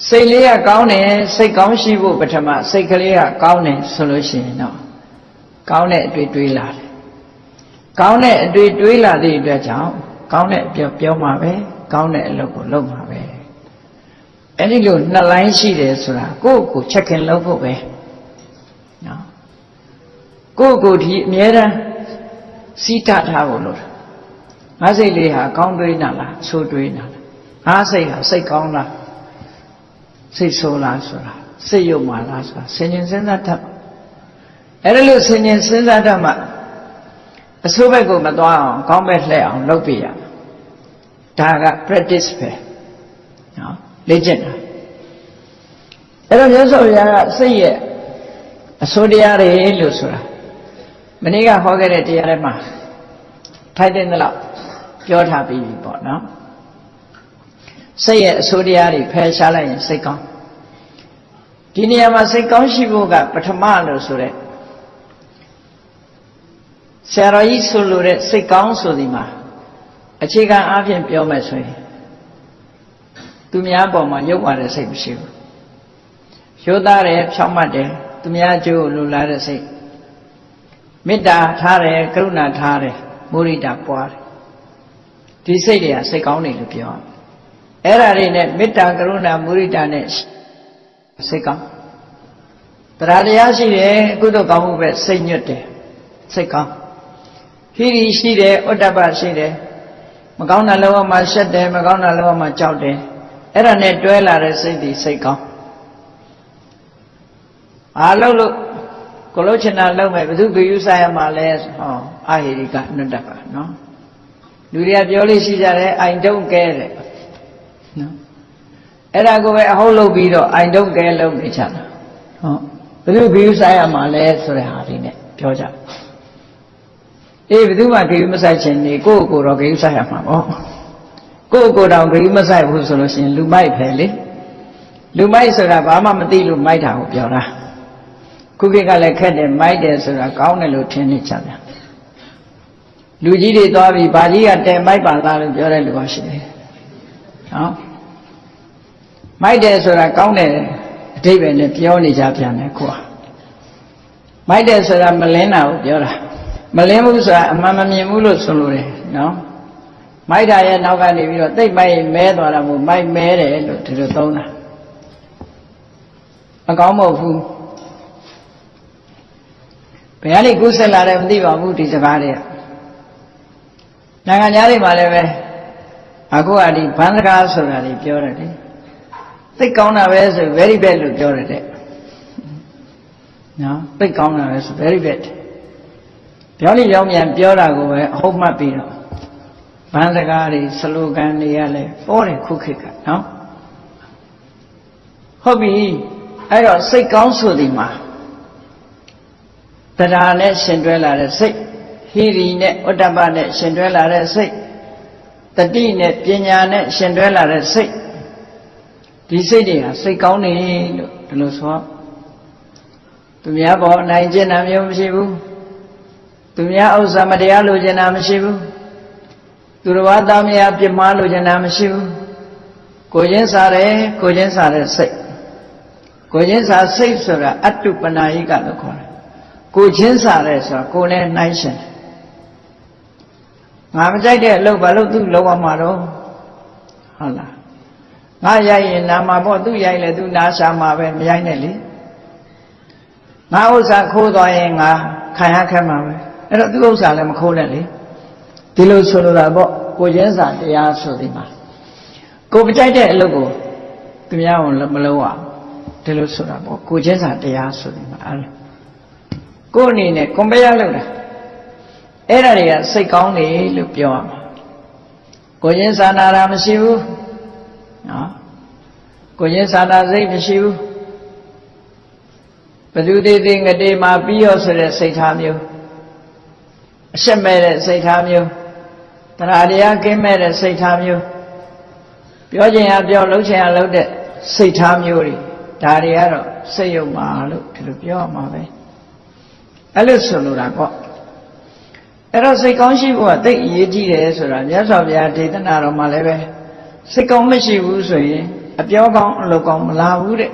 စိတ်လေးကကောင်းတယ်စိတ်ကောင်းရှိဖို့ပထမစိတ်ကလေးကကောင်းတယ်ဆိုလို့ရှိရင်တော့ကောင်းတဲ့အတွေ့တွေးလာတယ်ကောင်းတဲ့အတွေ့တွေးလာတဲ့အတွက်ကြောင့်ကောင်းတဲ့အပြောမှာပဲကောင်းတဲ့အလုပ်ကိုလုပ်မှာပဲအဲ့ဒီလိုနှစ်လိုင်းရှိတယ်ဆိုတာကိုယ့်ကိုချက်ခင်လုပ်ဖို့ပဲနော်ကိုယ့်ကိုဒီအမြဲတမ်းစီးတတ်ထားဖို့လို့ငါစိတ်လေးဟာကောင်းတွေးနာလားဆိုးတွေးနာလားငါစိတ်ဟာစိတ်ကောင်းလားစိတ်ဆိုးလားဆိုတာစိတ်ယုတ်မှလားဆိုတာဆင်ញင်စဉ်းစားတတ်အဲ့ဒါလို့ဆင်ញင်စဉ်းစားတတ်မှအဆိုးဘက်ကိုမသွားအောင်ကောင်းဘက်လှည့်အောင်လုပ်ပြရဒါက practice ပဲနော်လေ့ကျင့်တာအဲ့တော့မြတ်စွာဘုရားကစိတ်ရဲ့အဆိုးတရားတွေလို့ဆိုတာမနေ့ကဟောခဲ့တဲ့တရားထဲမှာထိုက်တဲ့လောက်ပြောထားပြီးပြီပေါ့နော်စိတ်ရဲ့အဆိုးတရားတွေဖယ်ရှားလိုက်ရင်စိတ်ကောင်းဒီနေရာမှာစိတ်ကောင်းရှိဖို့ကပထမလို့ဆိုတဲ့ဆရာတော်ကြီးဆိုလိုတဲ့စိတ်ကောင်းဆိုဒီမှာအခြေခံအားဖြင့်ပြောမယ်ဆိုရင်သူများပေါ်မှာရုပ်ပါတဲ့စိတ်မရှိဘူးရိုးသားတယ်ဖြောင့်မတ်တယ်သူများအကျိုးလိုလားတဲ့စိတ်မေတ္တာထားတယ်ကရုဏာထားတယ်မုဒိတာပွားတယ်ဒီစိတ်တွေကစိတ်ကောင်းတယ်လို့ပြောရတယ်အဲ့ဒါတွေနဲ့မေတ္တာကရုဏာမုဒိတာနဲ့စိတ်ကောင်းတရားတရားရှိတယ်ကုသိုလ်ကောင်းမှုပဲစိတ်ညွတ်တယ်စိတ်ကောင်းဟိရိရှိတယ်ဥတ္တပရှိတယ်မကောင်းတာလောကမှာရှက်တယ်မကောင်းတာလောကမှာကြောက်တယ်အဲ့ဒါနဲ့တွဲလာတဲ့စိတ်ဒီစိတ်ကောင်းအားလုံးလို့ကိုလို့ချင်တာလုံးမယ်ဘယ်သူဂယုဆိုင်ရမှာလဲဟောအာဟိရိကအနုတ္တပနော်လူတွေကပြောလို့ရှိကြတယ်အိုင်တုံးကဲတဲ့နော်အဲ့ဒါကိုပဲအဟုတ်လုပ်ပြီးတော့အိုင်တုံးကဲလုံးနေချတာဟောဘယ်သူဂယုဆိုင်ရမှာလဲဆိုတဲ့ဟာလေးနဲ့ပြောကြအေးဘယ်သူမှဂယုမဆိုင်ခြင်းနေကိုယ့်ကိုယ်တော့ဂယုဆိုင်ရမှာပေါ့ကိုယ့်ကိုယ်တောင်ဂယုမဆိုင်ဘူးဆိုလို့ရှိရင်လူမိုက်ပဲလေလူမိုက်ဆိုတာဘာမှမသိလို့မိုက်တာကိုပြောတာခုခေတ်ကလည်းခက်တယ်မိုက်တယ်ဆိုတာကောင်းတယ်လို့ထင်နေကြတယ်လူကြီးတွေသွားပြီးဘာကြီးကတဲမိုက်ပါလားလို့ပြောတဲ့လူကရှိတယ်နော်မိုက်တယ်ဆိုတာကောင်းတယ်အဓိပ္ပာယ်နဲ့ပြောနေကြပြန်တယ်ခွာမိုက်တယ်ဆိုတာမလင်းတာကိုပြောတာမလင်းဘူးဆိုတာအမှန်မမြင်ဘူးလို့ဆိုလိုတယ်နော်မိုက်တာရဲ့နောက်ကနေပြီးတော့သိပ်မိုက်မဲသွားတာမို့မိုက်မဲတယ်လို့ဒီလိုသုံးတာမကောင်းမဟုတ်ဘူးဘယ်ကနေကူးဆက်လာတယ်မသိပါဘူးဒီစကားတွေကနိုင်ငံသားတွေမှာလည်းပဲအခုကဒီဘန်းစကားဆိုတာတွေပြောတယ်လေသိကောင်းတာပဲဆို very bad လို့ပြောတယ်တဲ့နော်သိကောင်းတာပဲဆို very bad ပြောလိပြောမြန်ပြောတာကိုပဲအဟုတ်မှတ်ပြီးတော့ဘန်းစကားတွေစလိုဂန်တွေကလည်းပေါ်တယ်ခုခေတ်ကနော်ဟုတ်ပြီအဲ့တော့စိတ်ကောင်းဆိုဒီမှာတရားနဲ့ရှင်တွဲလာတဲ့စိတ်ဟိရိနဲ့ဥတ္တပနဲ့ရှင်တွဲလာတဲ့စိတ်တတိနဲ့ပညာနဲ့ရှင်တွဲလာတဲ့စိတ်ဒီစိတ်တွေဟာစိတ်ကောင်းနေလို့ဒီလိုဆိုသူ သူများပေါ်နိုင်ကျင်တာမျိုးမရှိဘူးသူများဥစ္စာမတရားလိုချင်တာမရှိဘူးသူတော်ဘာသားများပြမလိုချင်တာမရှိဘူးကိုချင်းစားတယ်ကိုချင်းစားတဲ့စိတ်ကိုချင်းစားစိတ်ဆိုတာအတုပနာယိကလို့ခေါ်တယ်ကိုချင်းစားတယ်ဆိုတာကိုနဲ့နှိုင်းရှင်ငါမကြိုက်တဲ့အလုပ်ဘာလို့သူ့လောက်အောင်မှာတော့ဟုတ်လားငါရိုက်ရင်နာမှာပေါ့သူရိုက်လေသူနာရှာမှာပဲမရိုက်နဲ့လေငါဥစ္စာခိုးသွားရင်ငါခံရခက်မှာပဲအဲ့တော့သူ့ဥစ္စာလည်းမခိုးနဲ့လေဒီလိုဆိုလိုတာပေါ့ကိုချင်းစာတရားဆိုဒီမှာကိုမကြိုက်တဲ့အလုပ်ကိုသူများကိုမလုပ်အောင်ဒီလိုဆိုတာပေါ့ကိုချင်းစာတရားဆိုဒီမှာအဲ့လိုကိုအနေနဲ့ကွန်ပျူတာလုပ်တာအဲ့ဒါတွေကစိတ်ကောင်းတယ်လို့ပြောရမှာကိုချင်းစာနာတာမရှိဘူးနော်ကိုချင်းစာနာစိတ်မရှိဘူးဘယ်သူသေးသေးငတေမှာပြီးရောဆိုတဲ့စိတ်ထားမျိုးအရှက်မဲ့တဲ့စိတ်ထားမျိုးတရားတရားကင်းမဲ့တဲ့စိတ်ထားမျိုးပြောချင်ရပြောလှုပ်ချင်ရလှုပ်တဲ့စိတ်ထားမျိုးတွေဒါတွေကတော့စိတ်ယုံပါလို့ဒီလိုပြောရမှာပဲအဲ့လိုဆိုလိုတာပေါ့အဲ့တော့စိတ်ကောင်းရှိဖို့ကသိအရေးကြီးတယ်ဆိုတာမြတ်စွာဘုရားဒေသနာတော်မှာလည်းပဲစိတ်ကောင်းမရှိဘူးဆိုရင်အပြောကောင်းအလုပ်ကောင်းမလာဘူးတဲ့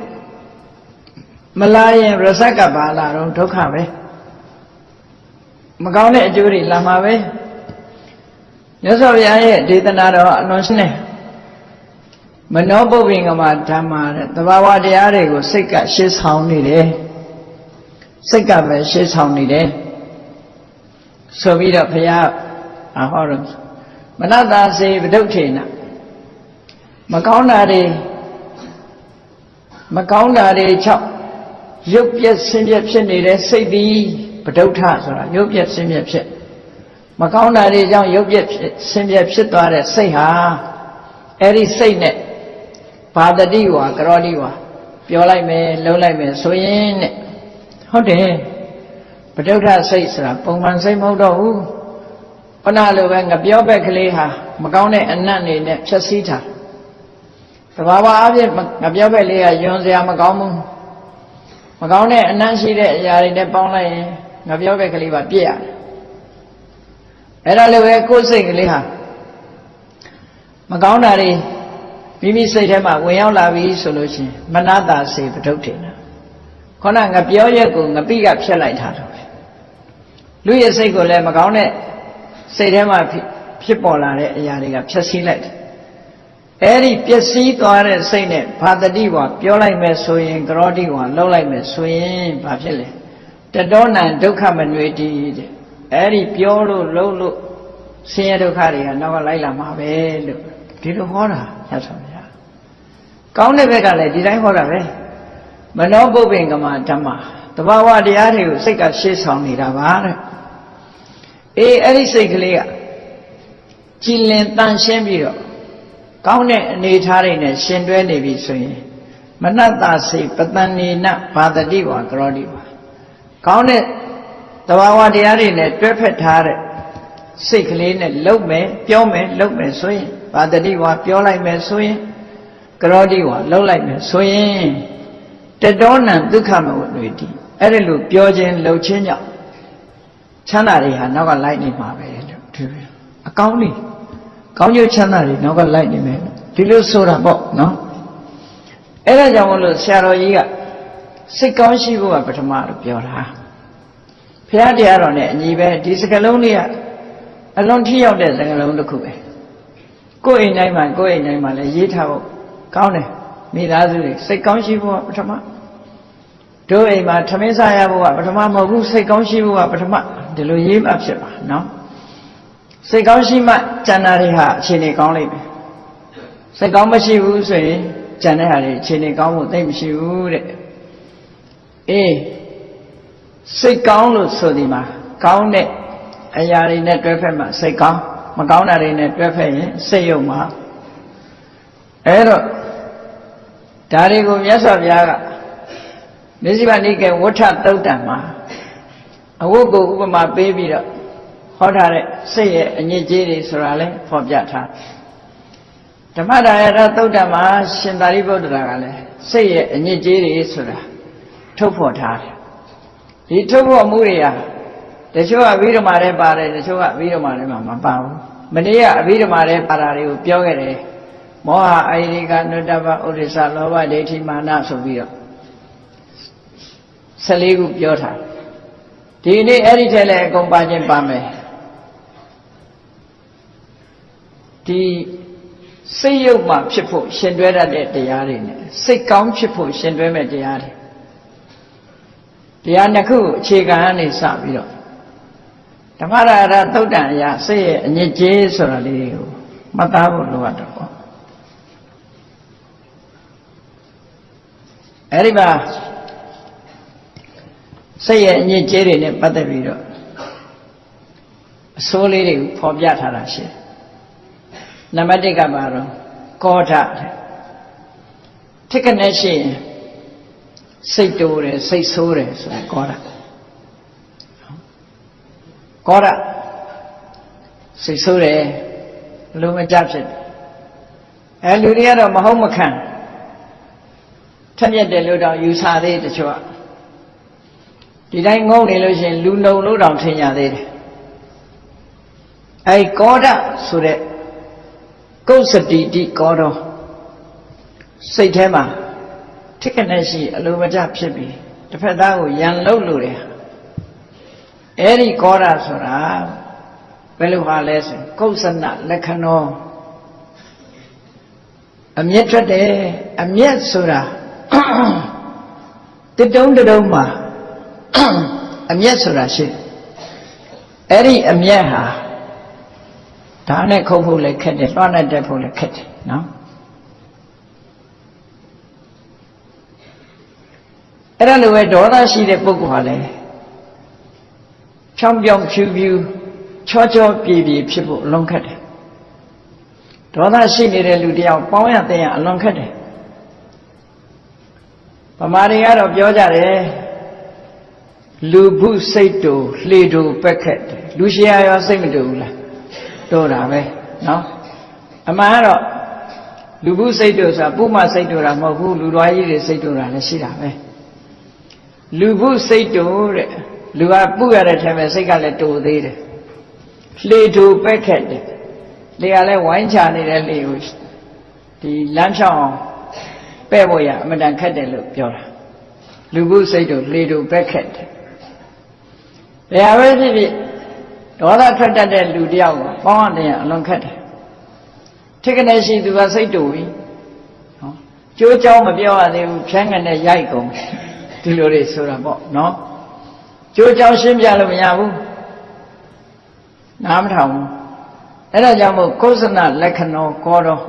မလာရင်ရစက်ကပါလာတော့ဒုက္ခပဲမကောင်းတဲ့အကျိုးတွေလာမှာပဲမြတ်စွာဘုရားရဲ့ဒေသနာတော်အလွန်ရှင်းတယ်မနောပုပ္ပင်္ဂမဓမ္မာတဲ့သဘာဝတရားတွေကိုစိတ်ကရှေ့ဆောင်နေတယ်စိတ်ကပဲရှေ့ဆောင်နေတယ်ဆိုပြီးတော့ဘုရားဟောတော့မနတစေပဒုဋ္ဌေနမကောင်းတာတွေ6ရုပ်ပြက်ဆင်းပြက်ဖြစ်နေတဲ့စိတ်သည်ပဒုဋ္ဌဆိုတာရုပ်ပြက်ဆင်းပြက်ဖြစ်မကောင်းတာတွေကြောင့်ရုပ်ပြက်ဆင်းပြက်ဖြစ်သွားတဲ့စိတ်ဟာအဲ့ဒီစိတ်နဲ့ဘာတတိဝါကရောတိဝါပြောလိုက်မယ်လုံးလိုက်မယ်ဆိုရင်တဲ့ဟုတ်တယ်ပဒုဋ္ဌစိတ်ဆိုတာပုံမှန်စိတ်မဟုတ်တော့ဘူးခဏလိုပဲငပြောဘက်ကလေးဟာမကောင်းတဲ့အနတ်နေနဲ့ဖြည့်ဆည်းတာသဘာဝအဖြစ်ငပြောဘက်လေးကယွန်စရာမကောင်းဘူးမကောင်းတဲ့အနတ်ရှိတဲ့အရာတွေနဲ့ပေါင်းလိုက်ရင်ငပြောဘက်ကလေးပါပြည့်ရတယ်အဲ့ဒါလိုပဲကိုယ်စိတ်ကလေးဟာမကောင်းတာတွေမိမိစိတ်ထဲမှာဝင်ရောက်လာပြီဆိုလို့ရှိရင်မနတာစေပဒုဋ္ဌေနခေါင်းငပြောရက်ကိုငပိကဖြတ်လိုက်တာတော့ပဲလူရဲ့စိတ်ကိုလည်းမကောင်းတဲ့စိတ်ထဲမှာဖြစ်ပေါ်လာတဲ့အရာတွေကဖြတ်စည်းလိုက်တယ်အဲ့ဒီပျက်စီးသွားတဲ့စိတ်နဲ့ဘာတတိဝါပြောလိုက်မယ်ဆိုရင်ကရောတိဝါလှုပ်လိုက်မယ်ဆိုရင်ဘာဖြစ်လဲတတောနံဒုက္ခမနွေတိတဲ့အဲ့ဒီပြောလို့လှုပ်လို့ဆင်းရဲဒုက္ခတွေကနောက်ကလိုက်လာမှာပဲလို့ဒီလိုဟောတာရသော်ဗျာကောင်းတဲ့ဘက်ကလည်းဒီတိုင်းဟောတာပဲမနောပုပ္ပင်္ဂမဓမ္မတဘာဝတရားတွေကိုစိတ်ကရှေ့ဆောင်နေတာပါတဲ့အေးအဲ့ဒီစိတ်ကလေးကကြည်လင်တန်ရှင်းပြီးတော့ကောင်းတဲ့အနေထားတွေနဲ့ရှင်တွဲနေပြီဆိုရင်မနတ္တစိတ်ပတန်နေနဘာတတိဝါကရောတိဝါကောင်းတဲ့တဘာဝတရားတွေနဲ့တွဲဖက်ထားတဲ့စိတ်ကလေးနဲ့လှုပ်မယ်ပြောမယ်လှုပ်မယ်ဆိုရင်ဘာတတိဝါပြောလိုက်မယ်ဆိုရင်ကရောတိဝါလှုပ်လိုက်မယ်ဆိုရင်တတောနံဒုက္ခမဝိတိအဲ့ဒါလို့ပြောခြင်းလှုပ်ခြင်းကြောင့်ချမ်းသာတွေဟာနောက်ကလိုက်နေမှာပဲလို့ဒီအကောင်းကြီးကောင်းကျိုးချမ်းသာတွေနောက်ကလိုက်နေမယ်ဒီလိုဆိုတာပေါ့နော်အဲ့ဒါကြောင့်မလို့ဆရာတော်ကြီးကစိတ်ကောင်းရှိဖို့ကပထမလို့ပြောတာဘုရားတရားတော်နဲ့အညီပဲဒီစကားလုံးလေးကအလွန်ထိရောက်တဲ့စကားလုံးတစ်ခုပဲကိုယ်အိမ်တိုင်းမှာလည်းရေးထားဖို့ကောင်းတယ်မိသားစုတွေစိတ်ကောင်းရှိဖို့ကပထမတို့အိမ်မှာထမင်းစားရဖို့ကပထမမဟုတ်ဘူးစိတ်ကောင်းရှိဖို့ကပထမဒီလိုရေးမှဖြစ်ပါနော်စိတ်ကောင်းရှိမှကျန်တာတွေဟာအခြေအနေကောင်းလိမ့်မယ်စိတ်ကောင်းမရှိဘူးဆိုရင်ကျန်တဲ့ဟာတွေအခြေအနေကောင်းဖို့သိမရှိဘူးတဲ့အေးစိတ်ကောင်းလို့ဆိုဒီမှာကောင်းတဲ့အရာတွေနဲ့တွဲဖက်မှစိတ်ကောင်းမကောင်းတာတွေနဲ့တွဲဖက်ရင်စိတ်ယုံမှာအဲ့တော့ဒါတွေကိုမြတ်စွာဘုရားကမေဇိမနိကေဝဋ္ဌသုတ်တံမှာအဝတ်ကိုဥပမာပေးပြီးတော့ဟောထားတဲ့စိတ်ရဲ့အညစ်အကြေးတွေဆိုတာလဲဖော်ပြထားဓမ္မဒါယသုတ်တံမှာရှင်သာရိပုတ္တရာကလည်းစိတ်ရဲ့အညစ်အကြေးတွေဆိုတာထုတ်ဖော်ထားတယ် ဒီထုတ်ဖို့အမှုတွေကတချို့ကအဘိဓမ္မာထဲပါတယ်တချို့ကအဘိဓမ္မာထဲမှာမပါဘူးမနေ့ကအဘိဓမ္မာထဲပါတာတွေကိုပြောခဲ့တယ်မောဟအိရိကနုတ္တပဥဒိစ္စလောဘဒိဋ္ဌိမာနဆိုပြီးတော့14ခုပြောထားဒီနေ့အဲ့ဒီထဲလည်းအကုန်ပါခြင်းပါမယ်ဒီစိတ်ရုပ်မှဖြစ်ဖို့ရှင်တွဲတတ်တဲ့တရားတွေနဲ့စိတ်ကောင်းဖြစ်ဖို့ရှင်တွဲမဲ့တရားတွေတရားနှစ်ခုအခြေခံအနေစပြီးတော့ဓမ္မရာရသုတ်တံအရာစိတ်ရဲ့အညစ်အကြေးဆိုတာလေးကိုမှတ်သားဖို့လိုအပ်တော့ပေါ့အဲ့ဒီမှာစိတ်ရဲ့အညစ်အကြေးတွေနဲ့ပတ်သက်ပြီးတော့အစိုးလေးတွေကိုဖော်ပြထားတာရှိတယ်နံပါတ်1ကပါတော့ကောဓထိက္ခဏရှိရင်စိတ်တိုးတယ်စိတ်ဆိုးတယ်ဆိုရင်ကောဓစိတ်ဆိုးတယ်လူမကြဖြစ်တယ်လူတွေကတော့မဟုတ်မခံထက်မြက်တယ်လို့တော့ယူဆသေးတချို့ကဒီတိုင်းငုံနေလို့ရှိရင်လူနှုံလို့တောင်ထင်ကြသေးတယ်ကောဓဆိုတဲ့ကုသတိတိကောဓစိတ်ထဲမှာထိက္ခဏရှိအလိုမကျဖြစ်ပြီးတစ်ဖက်သားကိုရန်လုလို့တယ်အဲ့ဒီကောဓဆိုတာဘယ်လိုဟာလဲဆိုကုသနလက္ခဏောအမျက်ထွက်တယ်အမျက်ဆိုတာတုံးမှာအမျက်ဆိုတာရှိအဲ့ဒီအမျက်ဟာဒါနဲ့ခုတ်ဖို့လည်းခက်တယ်လွှမ်းနဲ့တက်ဖို့လည်းခက်တယ်နော်အဲ့ဒါလိုပဲဒေါသရှိတဲ့ပုဂ္ဂိုလ်ဟာလည်းဖြောင်းဖြူချောပြေဖြစ်ဖို့အလွန်ခက်တယ်ဒေါသရှိနေတဲ့လူတယောက်ပေါင်းရတဲ့ရအလွန်ခက်တယ်ဗမာတွေကတော့ပြောကြတယ်လူဘုစိတ်တူလှေတူပက်ခက်တယ်လူရှိရရောစိတ်မတူဘူးလားတိုးတာပဲနော်အမှန်ကတော့လူဘုစိတ်တူဆိုတာပုမစိတ်တူတာမဟုတ်ဘူးလူတော်ကြီးတွေစိတ်တူတာလည်းရှိတာပဲလူဘုစိတ်တူတဲ့လူကပုရတဲ့ထဲမှာစိတ်ကလည်းတူသေးတယ်လှေတူပက်ခက်တယ်လေကလည်းဝိုင်းချနေတဲ့လေကိုဒီလမ်းဖြောင်းအောင်ပဲ့ဖို့ရအမှန်တန်ခက်တယ်လို့ပြောတာလူဘုစိတ်တူလှေတူပက်ခက်တယ်ဘယ်ဟာပဲဖြစ်ဖြစ်ဒေါသထွက်တတ်တဲ့လူတယောက်ကိုပေါင်းရတယ်အလွန်ခက်တယ်ထိက္ခဏရှိသူကစိတ်တူပြီနော်ကျိုးကြောင်းမပြောရသေးဘူးဖြန်းကန်နဲ့ရိုက်ကုန်ဒီလိုတွေဆိုတာပေါ့နော်ကျိုးကြောင်းရှင်းပြလို့မရဘူးနားမထောင်ဘူးအဲ့ဒါကြောင့်မို့ကုသနလက္ခဏောကောတော့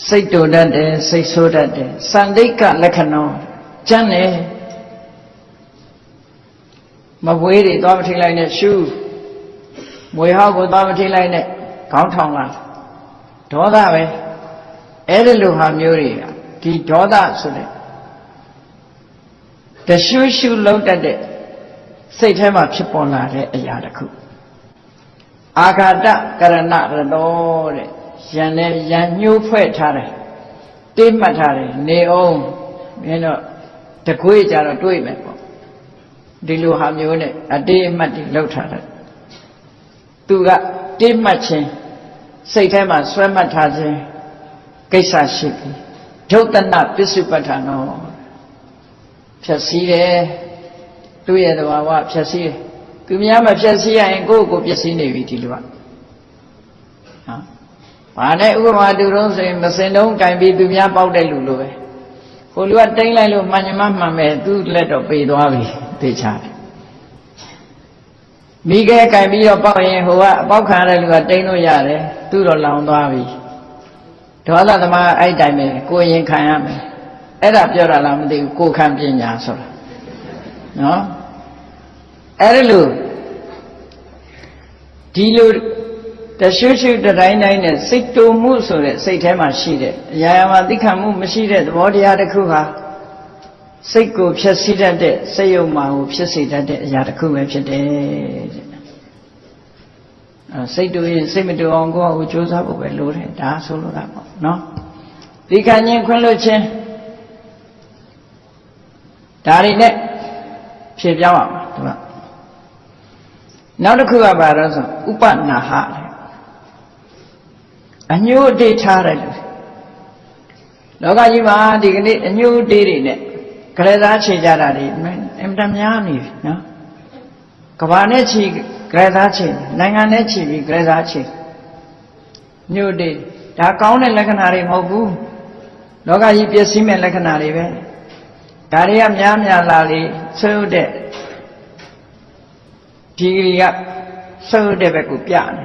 စိတ်တူတတ်တယ်စိတ်ဆိုးတတ်တယ်စန္ဒိကလက္ခဏောကျမ်းတယ်မဝေးတွေသွားမထိလိုက်နဲ့ရှုမွေဟောက်ကိုသွားမထိလိုက်နဲ့ခေါင်းထောင်လာဒေါသပဲအဲ့ဒီလိုဟာမျိုးတွေကဒီဒေါသဆိုတဲ့တရှုလုံးတတ်တဲ့စိတ်ထဲမှာဖြစ်ပေါ်လာတဲ့အရာတစ်ခုအာဃာတကရဏရတောတဲ့ရန်နဲ့ရန်ညှိုးဖွဲ့ထားတယ်တိမှတ်ထားတယ်နေအောင်မင်းတော့တကွေးကြတော့တွေးမယ်ပေါ့ဒီလိုဟာမျိုးနဲ့အတေးအမှတ်တွေလောက်ထားတယ်သူကတိမှတ်ခြင်းစိတ်ထဲမှာဆွဲမှတ်ထားခြင်းကိစ္စရှိပြီဒုတ္တနာပစ္စုပ္ပတ္ထနောဖြည့်စည်းတယ်သူ့ရဲ့သဘာဝဖြည့်စည်းတယ်သူများမဖြည့်စည်းရရင်ကိုယ့်ကိုပြည့်စည်နေပြီဒီလိုကနော်ဘာနဲ့ဥပမာတူတော့ဆိုရင်မစင်တုံးကင်ပြီးသူများပေါက်တဲ့လူလိုပဲဟိုလူကတိမ့်လိုက်လို့မှန်ညမမှန်မဲ့သူ့လက်တော့ပေသွားပြီသိချတယ်မိခဲကင်ပြီးတော့ပေါက်ရင်ဟိုကအပေါက်ခံရတဲ့လူကတိမ့်လို့ရတယ်သူ့တော့လောင်သွားပြီဒေါသသမားအဲ့တိုင်းပဲကိုရင်ခံရမယ်အဲ့ဒါပြောတာလားမသိဘူးကိုခံပညာဆိုတာနော်အဲ့ဒီလိုဒီလိုတရှုရှုတိုင်းတိုင်းနဲ့စိတ်တူမှုဆိုတဲ့စိတ်ထဲမှာရှိတဲ့အရာရာမှာသိခံမှုမရှိတဲ့သဘောတရားတစ်ခုဟာစိတ်ကိုဖြည့်ဆည်းတတ်တဲ့စိတ်ယုံမှကိုဖြစ်စေတတ်တဲ့အရာတစ်ခုပဲဖြစ်တယ်တဲ့စိတ်တူရင်စိတ်မတူအောင်ကိုယ့်အကိုကြိုးစားဖို့ပဲလိုတယ်ဒါဆိုလိုတာပေါ့နော်ဒီခံခြင်းခွင့်လွှတ်ခြင်းဒါတွေနဲ့ ဖြေပြောင်းအောင်ဒီမှာနောက်တစ်ခုကဘာလို့ဆိုဥပနာဟအညှို့အတိတ်ထားတယ်လို့လောကကြီးမှာဒီကနေ့အညှို့အတိတ်တွေနဲ့ကလေးသားခြေကြတာတွေအင်တန်များနေပြီနော်ကဘာနဲ့ခြေကလေးသားခြေနိုင်ငံနဲ့ခြေပြီးကလေးသားခြေညှို့တိတ်ဒါကောင်းတဲ့လက္ခဏာတွေမဟုတ်ဘူးလောကကြီးပျက်စီးမဲ့လက္ခဏာတွေပဲဒါတွေကများများလာလေဆွေးတဲ့ဒီကဆွေးတဲ့ဘက်ကိုပြနေ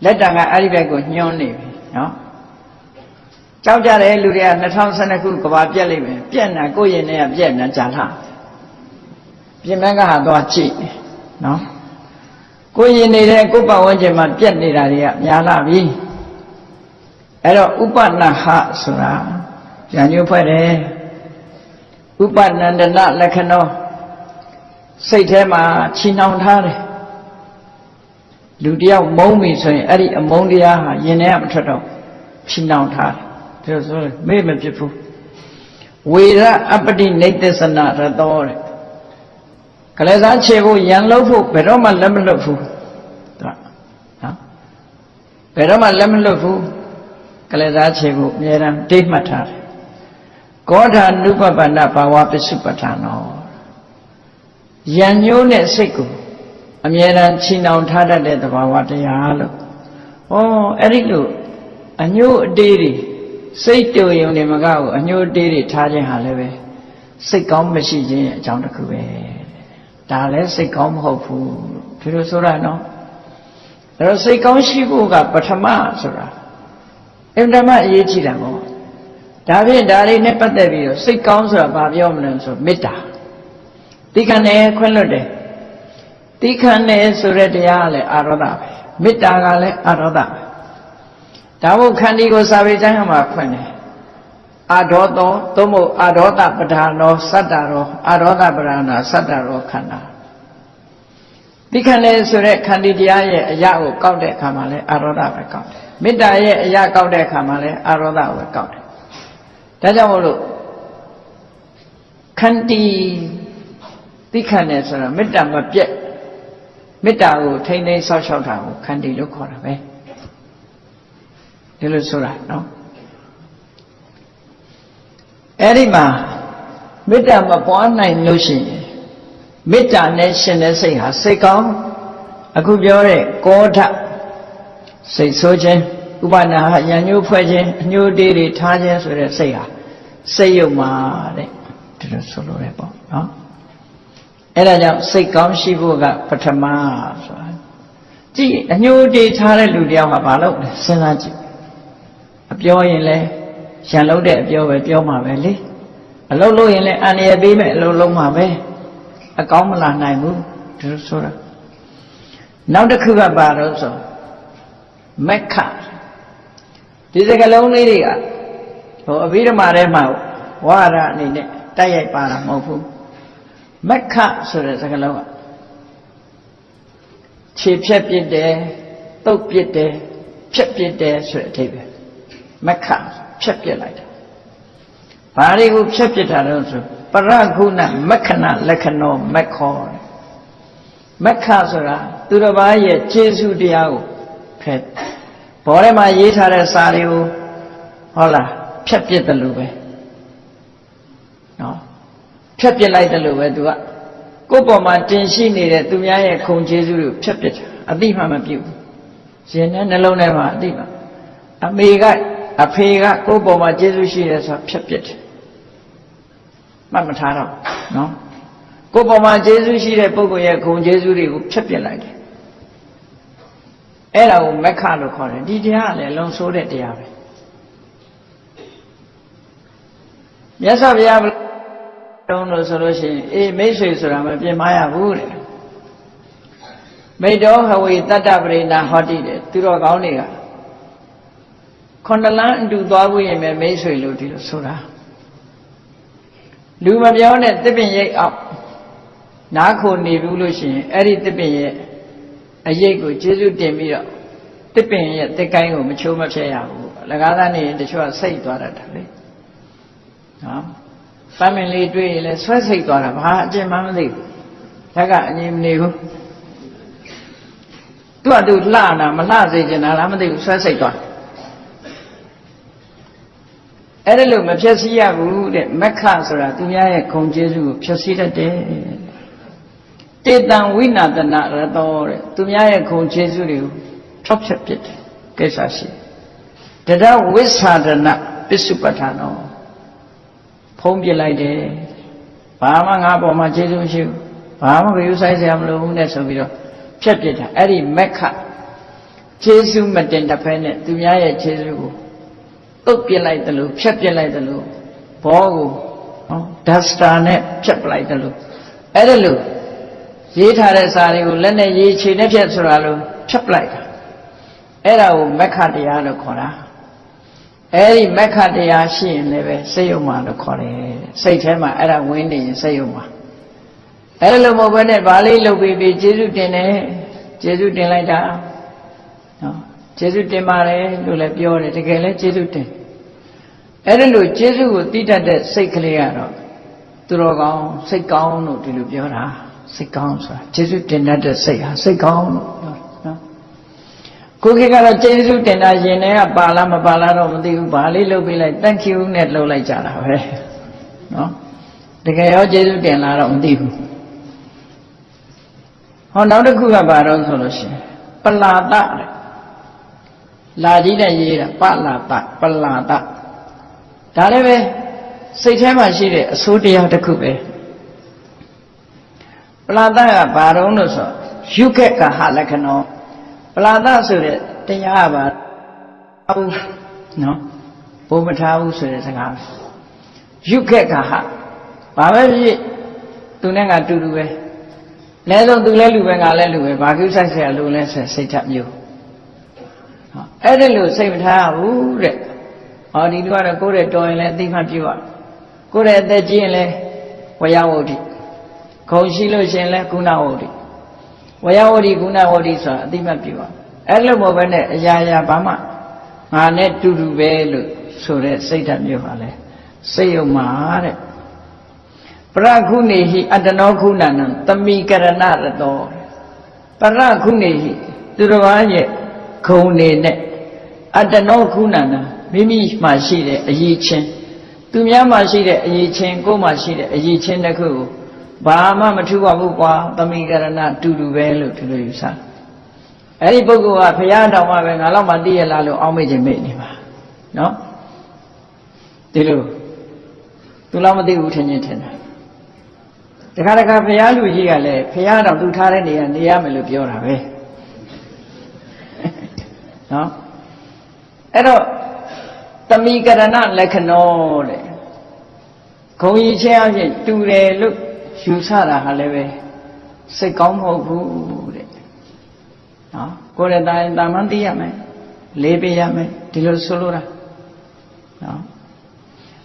လက်တံကအဲ့ဒီဘက်ကိုညှိုးနေပြီနော်ကြောက်ကြတဲ့လူတွေက2012ခုကဘာပြက်လိမ့်မယ်ပြက်နာကိုယ့်ရင်ထဲကပြက်နာကြာလာပြင်မဲ့ကဟာသွားကြည့်နော်ကိုယ်ရင်နေတဲ့ကိုယ်ပတ်ဝန်းကျင်မှာပြက်နေတာတွေကများလာပြီအဲ့တော့ဥပနာဟဆိုတာဉာဏ်ညွှတ်ဖွဲ့တယ်ဥပနန္ဒနလက္ခဏောစိတ်ထဲမှာချီနှောင်ထားတယ်လူတယောက်မုန်းပြီဆိုရင်အဲ့ဒီအမုန်းတရားဟာရင်ထဲကမထွက်တော့ချီနှောင်ထားတယ်ဒါဆိုမေ့မဖြစ်ဘူးဝေရအပတိနေသစ္စနာရတောတဲ့ကလေးစားခြေဖို့ရန်လို့ဖို့ဘယ်တော့မှလက်မလွတ်ဘူးနော်ဘယ်တော့မှလက်မလွတ်ဘူးကလေးစားခြေဖို့အများအားတိတ်မှတ်ထားတယ်ကောဋာနုပပန္နဘာဝပစ္စုပ္ပထာနောယံညိုးနဲ့စိတ်ကိုအမြဲတမ်းချီနှောင်ထားတတ်တဲ့သဘာဝတရားလို့အဲ့ဒီလိုအညိုးအတေးတွေစိတ်တူယုံနေမကဘူးအညိုးအတေးတွေထားခြင်းဟာလည်းပဲစိတ်ကောင်းမရှိခြင်းရဲ့အကြောင်းတစ်ခုပဲဒါလည်းစိတ်ကောင်းမဟုတ်ဘူးဒီလိုဆိုတာနော်အဲ့တော့စိတ်ကောင်းရှိဖို့ကပထမဆိုတာအင်တမအရေးကြီးတာပေါ့ဒါဖြင့်ဒါလေးနဲ့ပတ်သက်ပြီးတော့စိတ်ကောင်းဆိုတာဘာပြောမလဲဆိုမေတ္တာတိခဏနဲ့ခွင့်လွတ်တယ်တိခဏနဲ့ဆိုတဲ့တရားကလည်းအာရောဒပဲမေတ္တာကလည်းအာရောဒပဲဒါမို့ခန္တီကိုစာပေကျမ်းမှာဖွင့်တယ်အာဒေါသောသို့မဟုတ်အာဒေါသပဓာနောစတ္တရောအာဒေါသပဓာနာစတ္တရောခန္ဓာတိခဏနဲ့ဆိုတဲ့ခန္တီတရားရဲ့အရာကိုကောက်တဲ့အခါမှာလည်းအာရောဒပဲကောက်တယ်မေတ္တာရဲ့အရာကောက်တဲ့အခါမှာလည်းအာရောဒပဲကောက်တယ်ဒါကြောင့်မို့လို့ခန္တီသိခဏနဲ့ဆိုတာမေတ္တာမပြတ်မေတ္တာကိုထိန်းသိမ်းဆောက်ရှောက်တာကိုခန္တီလို့ခေါ်တာပဲဒီလိုဆိုတာနော်အဲ့ဒီမှာမေတ္တာမပွားနိုင်လို့ရှိရင်မေတ္တာနဲ့ရှင်တဲ့စိတ်ဟာစိတ်ကောင်းအခုပြောတဲ့ကောဋစိတ်ဆိုးခြင်းဥပနာဟယံညိုးဖွဲ့ခြင်းအညိုးတေးတွေထားခြင်းဆိုတဲ့စိတ်ဟာစိတ်ယုံမှာတဲ့ဒီလိုဆိုလိုတယ်ပေါ့နော်အဲ့ဒါကြောင့်စိတ်ကောင်းရှိဖို့ကပထမဆိုတာကြည့်အညိုးတေးထားတဲ့လူတယောက်ဟာဘာလုပ်လဲစဉ်းစားကြည့်အပြောရင်လဲရန်လို့တဲ့အပြောပဲပြောမှာပဲလေအလုပ်လုပ်ရင်လဲအန္တရာယ်ပေးမဲ့အလုပ်လုပ်မှာပဲအကောင်းမလာနိုင်ဘူးဒီလိုဆိုတာနောက်တစ်ခုကဘာလို့ဆိုမက္ခဒီစကလုံးလေးတွေကအဘိဓမ္မာထဲမှာဝါရအနေနဲ့တိုက်ရိုက်ပါတာမဟုတ်ဘူးမက္ခဆိုတဲ့စကလုံးကခြေဖြတ်ပစ်တယ်တုတ်ပစ်တယ်ဖြတ်ပစ်တယ်ဆိုတဲ့အဓိပ္ပာယ်မက္ခဖြတ်ပစ်လိုက်တာဘာတွေကိုဖြတ်ပစ်တာလဲဆိုပရဂုဏမက္ခဏလက္ခဏောမက္ခောမက္ခဆိုတာသူတစ်ပါးရဲ့ကျေးဇူးတရားကိုဖဲ့ဘောထဲမှာရေးထားတဲ့စာတွေကိုဟုတ်လားဖြတ်ပစ်တယ်လို့ပဲနော်ဖြတ်ပစ်လိုက်တယ်လို့ပဲသူကကိုယ့်ပေါ်မှာတင်ရှိနေတဲ့သူများရဲ့ခုံကျေးဇူးတွေကိုဖြတ်ပစ်တာအတိမှမပြုတ်ရင်နဲ့နှလုံးထဲမှာအတိမှအမေကအဖေကကိုယ့်ပေါ်မှာကျေးဇူးရှိတယ်ဆိုတာဖြတ်ပစ်တယ်မှတ်မထားတော့နော်ကိုယ့်ပေါ်မှာကျေးဇူးရှိတဲ့ပုဂ္ဂိုလ်ရဲ့ခုံကျေးဇူးတွေကိုဖြတ်ပစ်လိုက်တယ်အဲ့ဒါကိုမက္ခလို့ခေါ်တယ်ဒီတရားကလည်းလုံဆိုးတဲ့တရားပဲမြတ်စွာဘုရားတုံးလို့ဆိုလို့ရှိရင်အေးမိတ်ဆွေဆိုတာမပြင်မရဘူးတဲ့မိတ်တော်ဟဝေတတ္တပရိနာဟောတိတဲ့သူတော်ကောင်းတွေကခွန်တလန်းအတူသွားဖို့ရင်ပဲမိတ်ဆွေလို့ဒီလိုဆိုတာလူမပြောနဲ့တစ်ပင်ရိပ်အောင်နားခိုနေဘူးလို့ရှိရင်အဲ့ဒီတစ်ပင်ရဲ့အရိပ်ကိုကျေးဇူးတင်ပြီးတော့တစ်ပင်ရဲ့တစ်ကိုင်းကိုမချိုးမဖျက်ရဘူးလကားသားနေရင်တချို့ကစိတ်သွားတတ်တယ်လေနော်ပန်းမင်လေးတွေ့ရင်လည်းဆွဲစိတ်သွားတာဘာအကျင့်မှမသိဘူး ဒါကအငြင်းမနေဘူးသူကသူလှနာမလှစေချင်တာလားမသိဘူးဆွဲစိတ်သွားအဲ့ဒါလို့မဖြည့်ဆည်းရဘူးတဲ့မက္ခဆိုတာသူများရဲ့ဂုဏ်ကျေးဇူးကိုဖြည့်ဆည်းတတ်တယ်တေတံဝိနာတနာရတောတဲ့သူများရဲ့ဂုဏ်ကျေးဇူးတွေကိုထောက်ဖြတ်ပြစ်တယ်ကိစ္စရှိတဒဝိသဒနာပစ္စုပ္ပထာနောဖုံးပြလိုက်တယ်ဘာမှငါပေါ်မှာကျေးဇူးမရှိဘူးဘာမှဂရုစိုက်စရာမလိုဘူးနဲ့ဆိုပြီးတော့ဖြတ်ပြစ်တာအဲ့ဒီမက္ခကျေးဇူးမတင်တဖဲနဲ့သူများရဲ့ကျေးဇူးကိုတုတ်ပြစ်လိုက်တယ်လို့ဖြတ်ပြစ်လိုက်တယ်လို့ဘောကိုနော်ဒတ်စတာနဲ့ဖြတ်ပလိုက်တယ်လို့အဲ့ဒါလို့ရေးထားတဲ့စာတွေကိုလက်နဲ့ရေးခြေနဲ့ဖြတ်ဆိုတာလို့ဖြတ်ပလိုက်တာအဲ့ဒါကိုမက္ခတရားလို့ခေါ်တာအဲ့ဒီမက္ခတရားရှိရင်လည်းပဲစိတ်ယုံမှလို့ခေါ်တယ်စိတ်ထဲမှာအဲ့ဒါဝင်နေရင်စိတ်ယုံမှအဲ့ဒါလို့မဟုတ်ဘဲနဲ့ဗာလေးလုပ်ပြီးကျေးဇူးတင်တယ်ကျေးဇူးတင်လိုက်တာနော်ကျေးဇူးတင်ပါတယ်လို့လည်းပြောတယ်တကယ်လည်းကျေးဇူးတင်အဲ့ဒါလို့ကျေးဇူးကိုသိတတ်တဲ့စိတ်ကလေးကတော့သူတော်ကောင်းစိတ်ကောင်းလို့ဒီလိုပြောတာစိတ်ကောင်းဆိုတာကျေးဇူးတင်တတ်တဲ့စိတ်ဟာစိတ်ကောင်းလို့ပြောတာနော်ကိုခေတ်ကတော့ကျေးဇူးတင်တာရင်ထဲကပါလားမပါလားတော့မသိဘူးဗာလေးလုပ်ပြီးလိုက် thank you နဲ့လုပ်လိုက်ကြတာပဲနော်တကယ်ရောကျေးဇူးတင်လာတော့မသိဘူးဟောနောက်တစ်ခုကဘာတော့ဆိုလို့ရှိရင်ပလာတတဲ့လာကြီးနဲ့ရေးတာပလာတပလာတဒါလည်းပဲစိတ်ထဲမှာရှိတဲ့အစိုးတရားတစ်ခုပဲပလာတကဘာတော့လို့ဆိုယုခက်ကဟလက္ခဏောပလာတဆိုတဲ့တရားပါဘူးနော်ဘုံမထားဘူးဆိုတဲ့စကားယုခက်ကဟဘာပဲဖြစ်သူနဲ့ငါတူတူပဲလဲဆုံးသူလဲလူပဲငါလဲလူပဲဘာကိစ္စဆရာလို့လဲဆိုစိတ်ထမျိုးအဲ့ဒါလို့စိတ်မထားဘူးတဲ့ဟောဒီလူကတော့ကိုယ့်ရဲ့တော်ရင်လည်းအသိမှပြုရကိုယ့်ရဲ့အသက်ကြီးရင်လည်းဝယဝုဒ္ဓိခုံရှိလို့ရှင်လည်းကုဏဝုဒ္ဓိဝယဝုဒ္ဓိကုဏဝုဒ္ဓိဆိုတာအသိမှပြုရအဲ့လိုမဟုတ်ဘဲနဲ့အရာရာဘာမှငါနဲ့တူတူပဲလို့ဆိုတဲ့စိတ်ဓာတ်မျိုးဟာလဲစိတ်ယုံမှာတဲ့ပရခုနေဟိအတ္တနောခုဏနံသမိကရဏရတောပရခုနေဟိသူတော်ဘာရဲ့ခုံနေနဲ့အတ္တနောခုဏနံမိမိမှရှိတဲ့အရေးချင်းသူများမှရှိတဲ့အရေးချင်းကိုယ်မှရှိတဲ့အရေးချင်းတစ်ခုကိုဘာမှမထူပါဘူးကွာသမိကရဏတူတူပဲလို့ဒီလိုယူဆအဲ့ဒီပုဂ္ဂိုလ်ကဘုရားတော်မှာပဲငါတော့မှတည်ရလားလို့အောင်းမေ့ခြင်းမေ့နေပါနော်ဒီလိုသူလောက်မသိဘူးထင်ချင်းထင်တယ်တခါဘုရားလူကြီးကလည်းဘုရားတော်သူထားတဲ့နေရာနေရမယ်လို့ပြောတာပဲနော်အဲ့တော့သမိကရဏလက္ခဏောတဲ့ဂုံကြီးချင်းအဖြစ်တူတယ်လို့ယူဆတာဟာလည်းပဲစိတ်ကောင်းမဟုတ်ဘူးတဲ့နော်ကိုယ်လည်းတာမန်သိရမယ်လေးပေးရမယ်ဒီလိုဆိုလိုတာနော်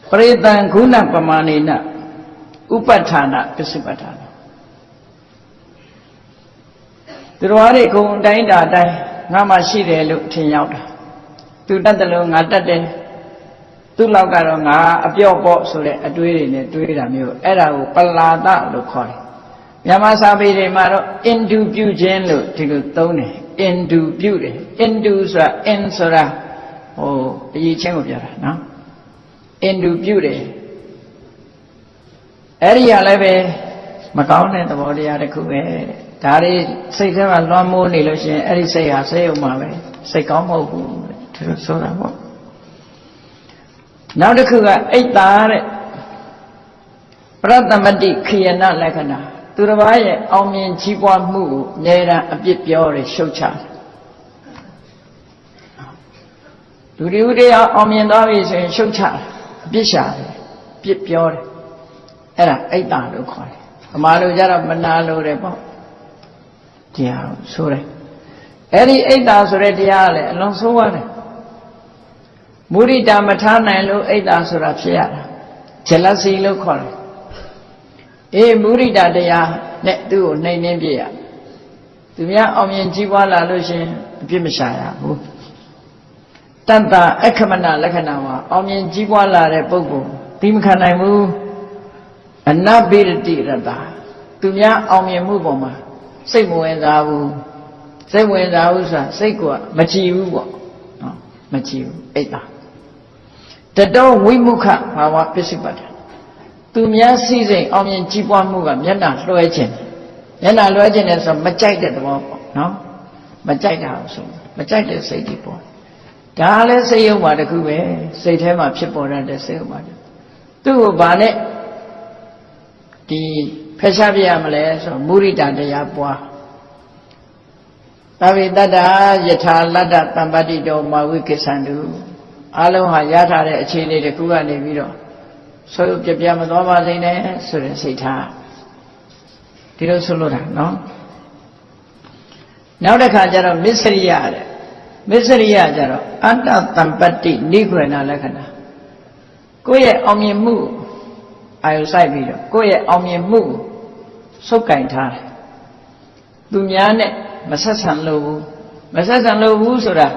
ပရိသံဂုဏပမာဏိနဥပဋ္ဌာဏပစ္စုပ္ပထာသူတော်ဘာတွေဂုံအတိုင်းတာအတိုင်းငါမှရှိတယ်လို့ထင်ရောက်တာသူတတ်တယ်လို့ငါတတ်တယ်သူ့လောက်ကတော့ငါအပြော့ပေါ့ဆိုတဲ့အတွေးတွေနဲ့တွေးတာမျိုးအဲ့ဒါကိုပလာဒလို့ခေါ်တယ်မြန်မာစာပေတွေမှာတော့ into ပြုခြင်းလို့ဒီလိုသုံးတယ် into ပြုတယ် into ဆိုတာ in ဆိုတာဟိုအရေးချင်းကိုပြောတာနော် into ပြုတယ်အဲ့ဒီကလည်းပဲမကောင်းတဲ့သဘောတရားတစ်ခုပဲဒါတွေစိတ်ထဲမှာလွှမ်းမိုးနေလို့ရှိရင်အဲ့ဒီစိတ်ဟာစိတ်ဥမှာပဲစိတ်ကောင်းမဟုတ်ဘူးဒီလိုဆိုတာပေါ့နောက်တစ်ခုကအိတ်တာတဲ့ပရတ္တမတိခယနာလက္ခဏာသူတစ်ပါးရဲ့အောင်မြင်ကြီးပွားမှုကိုအမြဲတမ်းအပြစ်ပြောတယ်ရှုတ်ချတယ်လူတွေဥတရားအောင်မြင်သွားပြီဆိုရင်ရှုတ်ချတယ်အပြစ်ရှာတယ်ပြစ်ပြောတယ်အဲ့ဒါအိတ်တာလို့ခေါ်တယ်ဗမာလိုကြတော့မနာလို့တယ်ပေါ့တရားဆိုတယ်အဲ့ဒီအိတ်တာဆိုတဲ့တရားကလည်းအလွန်ဆိုးရတယ်မုဒိတာမထားနိုင်လို့အိတ်တာဆိုတာဖြစ်ရတာဂျလစီလို့ခေါ်တယ်အေးမုဒိတာတရားနဲ့သူ့ကိုနှိမ်နှင်းပြရသူများအောင်မြင်ကြီးပွားလာလို့ရှင်အပြစ်မရှာရဘူးတတ္တအခမနလက္ခဏာမှာအောင်မြင်ကြီးပွားလာတဲ့ပုဂ္ဂိုလ်သီးမခံနိုင်ဘူးအနဘိရတိရတ္တ သူများအောင်မြင်မှုပေါ်မှာစိတ်မဝင်စားဘူးစိတ်ဝင်စားဘူးဆိုတာစိတ်ကမကြည်ဘူးပေါ့နော်မကြည်ဘူးအဲ့ဒါတတောဝိမုခဘာဝပစ္စုပ္ပတ္ထသူများစည်းစိမ်အောင်မြင်ကြီးပွားမှုကမျက်နှာလွှဲခြင်းမျက်နှာလွှဲခြင်းနဲ့ဆိုမကြိုက်တဲ့သဘောပေါ့နော်မကြိုက်တာဆိုမကြိုက်တဲ့စိတ်တွေပေါ့ဒါလည်းစိတ်ယုံပါတခုပဲစိတ်ထဲမှာဖြစ်ပေါ်တဲ့စိတ်ယုံပါတခုသူ့ကိုဗာနဲ့ဒီဖယ်ရှားပြရမလဲဆိုမုရိဒတရားပွားသဗ္ဗေတ္တယထာလတ္တတံပတ္တိတောမာဝိကိသန္တုအလုံးဟာရထားတဲ့အခြေအနေတစ်ခုကနေပြီးတော့ဆိုပြပြမသွားပါစေနဲ့ဆိုတဲ့စိတ်ထားဒီလိုဆိုလို့တာနော်နောက်တစ်ခါကျတော့မစ္စရိယတဲ့မစ္စရိယကျတော့အတ္တတံပတ္တိနိဂွေနလက္ခဏာကိုယ့်ရဲ့အောင်မြင်မှုအာယုစိုက်ပြီးတော့ကိုယ့်ရဲ့အောင်မြင်မှုစုပ်ကင်ထားတယ်သူများနဲ့မဆက်ဆံလို့ဘူးမဆက်ဆံလို့ဘူးဆိုတာ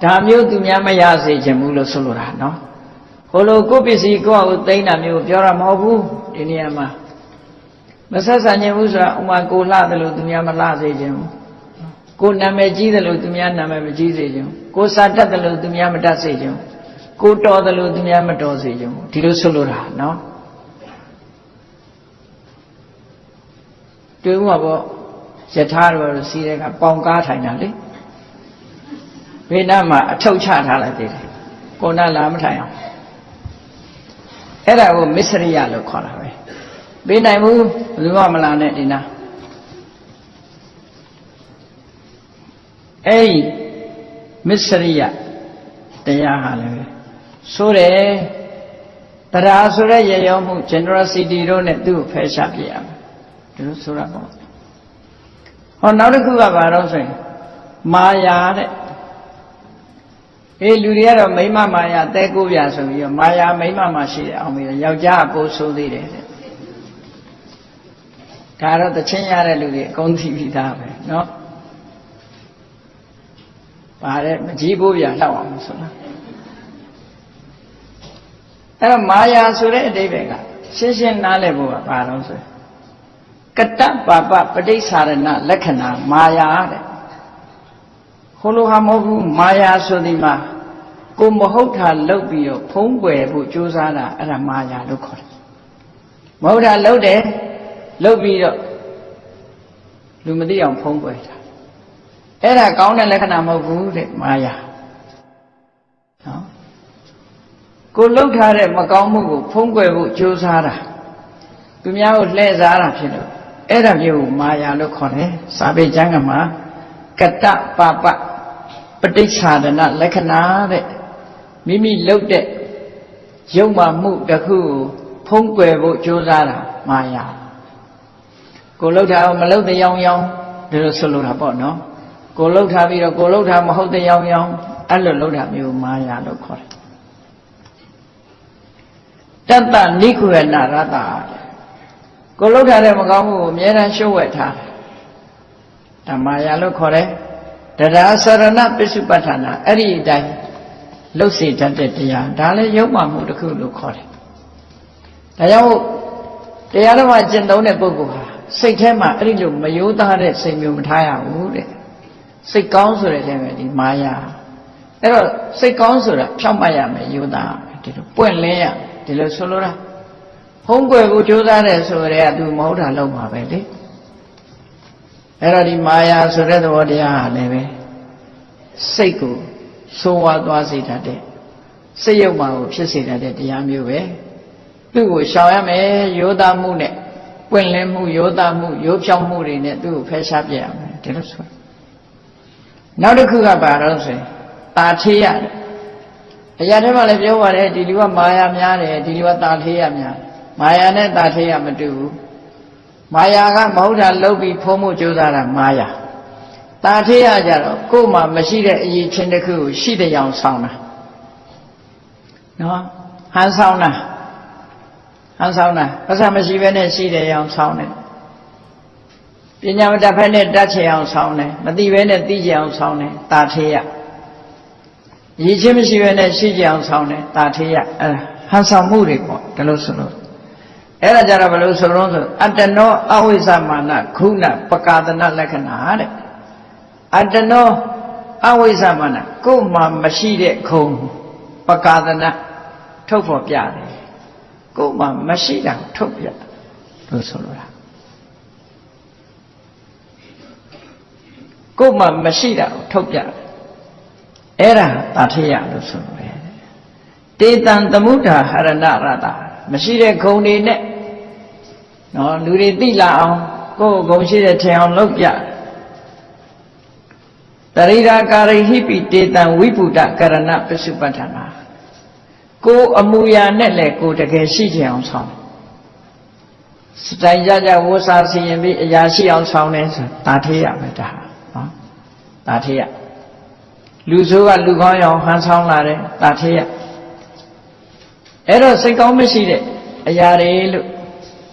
ဒါမျိုးသူများမရစေချင်ဘူးလို့ဆိုလိုတာနော်ဟိုလိုကိုယ့်ပစ္စည်းကိုယ့်အကိုသိမ်းတာမျိုးပြောတာမဟုတ်ဘူးဒီနေရာမှာမဆက်ဆံခြင်းဘူးဆိုတာဥမာကိုလှတယ်လို့သူများမလှစေချင်ဘူးကိုနာမည်ကြီးတယ်လို့သူများနာမည်မကြီးစေချင်ဘူးကိုစာတတ်တယ်လို့သူများမတတ်စေချင်ဘူးကိုတော်တယ်လို့သူများမတော်စေချင်ဘူးဒီလိုဆိုလိုတာနော်တွေ့မှာပေါ့ယထာတော်စီးတဲ့ကပေါင်ကားထိုင်တာလေဘေးနားမှာအထုပ်ချထားလိုက်သေးတယ်ကိုနာလာမထိုင်အောင်အဲ့ဒါကိုမစ္စရိယလို့ခေါ်တာပဲဘေးနိုင်ဘူးဘယ်သူမှမလာနဲ့ဒီနာအဲ့ဒီမစ္စရိယတရားဟာလည်းဆိုတယ်တရားဆိုတဲ့ရရောမှု generosity တို့နဲ့သူ့ကိုဖယ်ရှားပြရမယ်ဒီလိုဆိုတာပေါ့ဟောနောက်တစ်ခုကဘာတော့ဆိုရင်မာယာတဲ့လူတွေကတော့မိမမာယာတဲကိုပြဆိုပြီးတော့မာယာမိမမှာရှိတယ်အောင်ပြီးတော့ယောက်ျားအပိုးဆိုးသေးတယ်တဲ့ဒါတော့တချင်းရတဲ့လူတွေအကုန်သိပြီးသားပဲเนาะပါတဲ့မကြီးပိုးပြလောက်အောင်ဆိုလားအဲ့တော့မာယာဆိုတဲ့အဓိပ္ပာယ်ကရှင်းရှင်းနားလည်ဖို့ကဘာလို့ဆိုကတ္တပပပဋိစ္ဆာရဏလက္ခဏာမာယာတဲ့ဟိုလိုဟာမဟုတ်ဘူးမာယာဆိုဒီမှာကိုမဟုတ်တာလုပ်ပြီးတော့ဖုံးကွယ်ဖို့ကြိုးစားတာအဲ့ဒါမာယာလို့ခေါ်တယ်မဟုတ်တာလုပ်တယ်လုပ်ပြီးတော့လူမသိအောင်ဖုံးကွယ်တာအဲ့ဒါကောင်းတဲ့လက္ခဏာမဟုတ်ဘူးတဲ့မာယာနော်ကိုလှုပ်ထားတဲ့မကောင်းမှုကိုဖုံးကွယ်ဖို့ကြိုးစားတာသူများကိုလှည့်စားတာဖြစ်လို့အဲ့ဒါမျိုးကိုမာယာလို့ခေါ်တယ်စာပေကျမ်းကမှာကတ္တပပပဋိစ္ဆာရဏလက္ခဏာတဲ့မိမိလှုပ်တဲ့ယုံမှမှုတစ်ခုကိုဖုံးကွယ်ဖို့ကြိုးစားတာမာယာကိုလှုပ်ထားအောင်မလှုပ်တဲ့ရောင်ရောင်ဒီလိုဆိုလိုတာပေါ့နော်ကိုလှုပ်ထားပြီးတော့ကိုလှုပ်ထားမဟုတ်တဲ့ရောင်ရောင်အဲ့လိုလှုပ်တာမျိုးမာယာလို့ခေါ်တယ်တတ္တနိခုရဏရတ္တကိုလှုပ်ထားတဲ့မကောင်းမှုကိုအမြဲတမ်းရှုပ်ဝဲထားတယ်ဓမ္မာယာလို့ခေါ်တယ်တရားစရဏပစ္စုပ္ပတ္ထနာအဲ့ဒီအတိုင်းလှုပ်စေတတ်တဲ့တရားဒါလည်းယုံမှမှုတစ်ခုလို့ခေါ်တယ်ဒါကြောင့်တရားတော်မှာကျင့်သုံးတဲ့ပုဂ္ဂိုလ်ဟာစိတ်ထဲမှာအဲ့ဒီလိုမယိုးသားတဲ့စိတ်မျိုးမထားရဘူးတဲ့စိတ်ကောင်းဆိုတဲ့အချိန်ပဲဒီမာယာအဲ့တော့စိတ်ကောင်းဆိုတာဖြောင့်မတ်ရမယ်ယိုးသားဒီလိုပွင့်လင်းရဒီလိုဆိုလိုတာဖုံးကွယ်ကိုကြိုးစားတယ်ဆိုရဲသူမဟုတ်တာလုံးပါပဲလေအဲ့တော့ဒီမာယာဆိုတဲ့သဘောတရားဟာလည်းပဲစိတ်ကိုဆိုးဝါးသွားစေတတ်တဲ့စိတ်ယုတ်မှကိုဖြစ်စေတတ်တဲ့တရားမျိုးပဲသူ့ကိုရှောင်ရမယ်ရိုးသားမှုနဲ့ပွင့်လင်းမှုရိုးသားမှုရိုးဖြောင်းမှုတွေနဲ့သူ့ကိုဖယ်ရှားပြရမယ်ဒီလိုဆိုနောက်တစ်ခုကဘာလို့ဆိုရင်တာထေးရတယ်အရာထဲမှာလည်းပြောပါတယ်ဒီလူကမာယာများတယ်ဒီလူကတာထေးရများမာယာနဲ့တာထေးရမတူဘူးမာယာကမဟုတ်တာလုပ်ပြီးဖုံးမှုကြိုးစားတာမာယာတာထေးရကြတော့ကိုယ်မှမရှိတဲ့အရေးချင်းတစ်ခုကိုရှိတဲ့အောင်ဆောင်တာနော်ဟန်ဆောင်တာဘာသာမရှိဘဲနဲ့ရှိတဲ့အောင်ဆောင်တယ်ပညာမတတ်ဖက်နဲ့တတ်ချင်အောင်ဆောင်တယ်မသိဘဲနဲ့သိချင်အောင်ဆောင်တယ်တာထေးရရည်ချင်းမရှိဘဲနဲ့ရှိကြအောင်ဆောင်တယ်တာထေးရအဲ့ဒါဟန်ဆောင်မှုတွေပေါ့ဒါလို့ဆိုလို့ အဲ့ဒါကြတော့ဘယ်လိုဆိုလို့ဆိုအတ္တနောအဝိဇ္ဇမာနခုနပကာသနလက္ခဏာတဲ့အတ္တနောအဝိဇ္ဇမာနကိုယ်မှမရှိတဲ့ခုံပကာသနထုတ်ဖော်ပြတယ်ကိုယ်မှမရှိတာထုတ်ပြလို့ဆိုလိုတာကိုယ်မှမရှိတာကိုထုတ်ပြအဲ့ဒါတာထေယလို့ဆိုလိုတယ်တေတံသမုဒ္ဒါဟရဏရတမရှိတဲ့ခုံတွေနဲ့နော်လူတွေသိလာအောင်ကိုယ်ကုံရှိတဲ့ထင်အောင်လုပ်ပြတရိရာကာရိဟိပိတေတံဝိပုဒ္ဒကရဏပစ္စုပ္ပတ္ထနာကိုအမူအရာနဲ့လည်းကိုတကယ်ရှိကြအောင်ဆောင်စတိုင်ကြကြဝဆာစီရင်ပြီးအရာရှိအောင်ဆောင်တယ်ဆိုတာထေယပဲဒါနော်တာထေယလူဆိုးကလူကောင်းအောင်ဟန်ဆောင်လာတယ်တာထေယအဲ့တော့စိတ်ကောင်းမရှိတဲ့အရာတွေလို့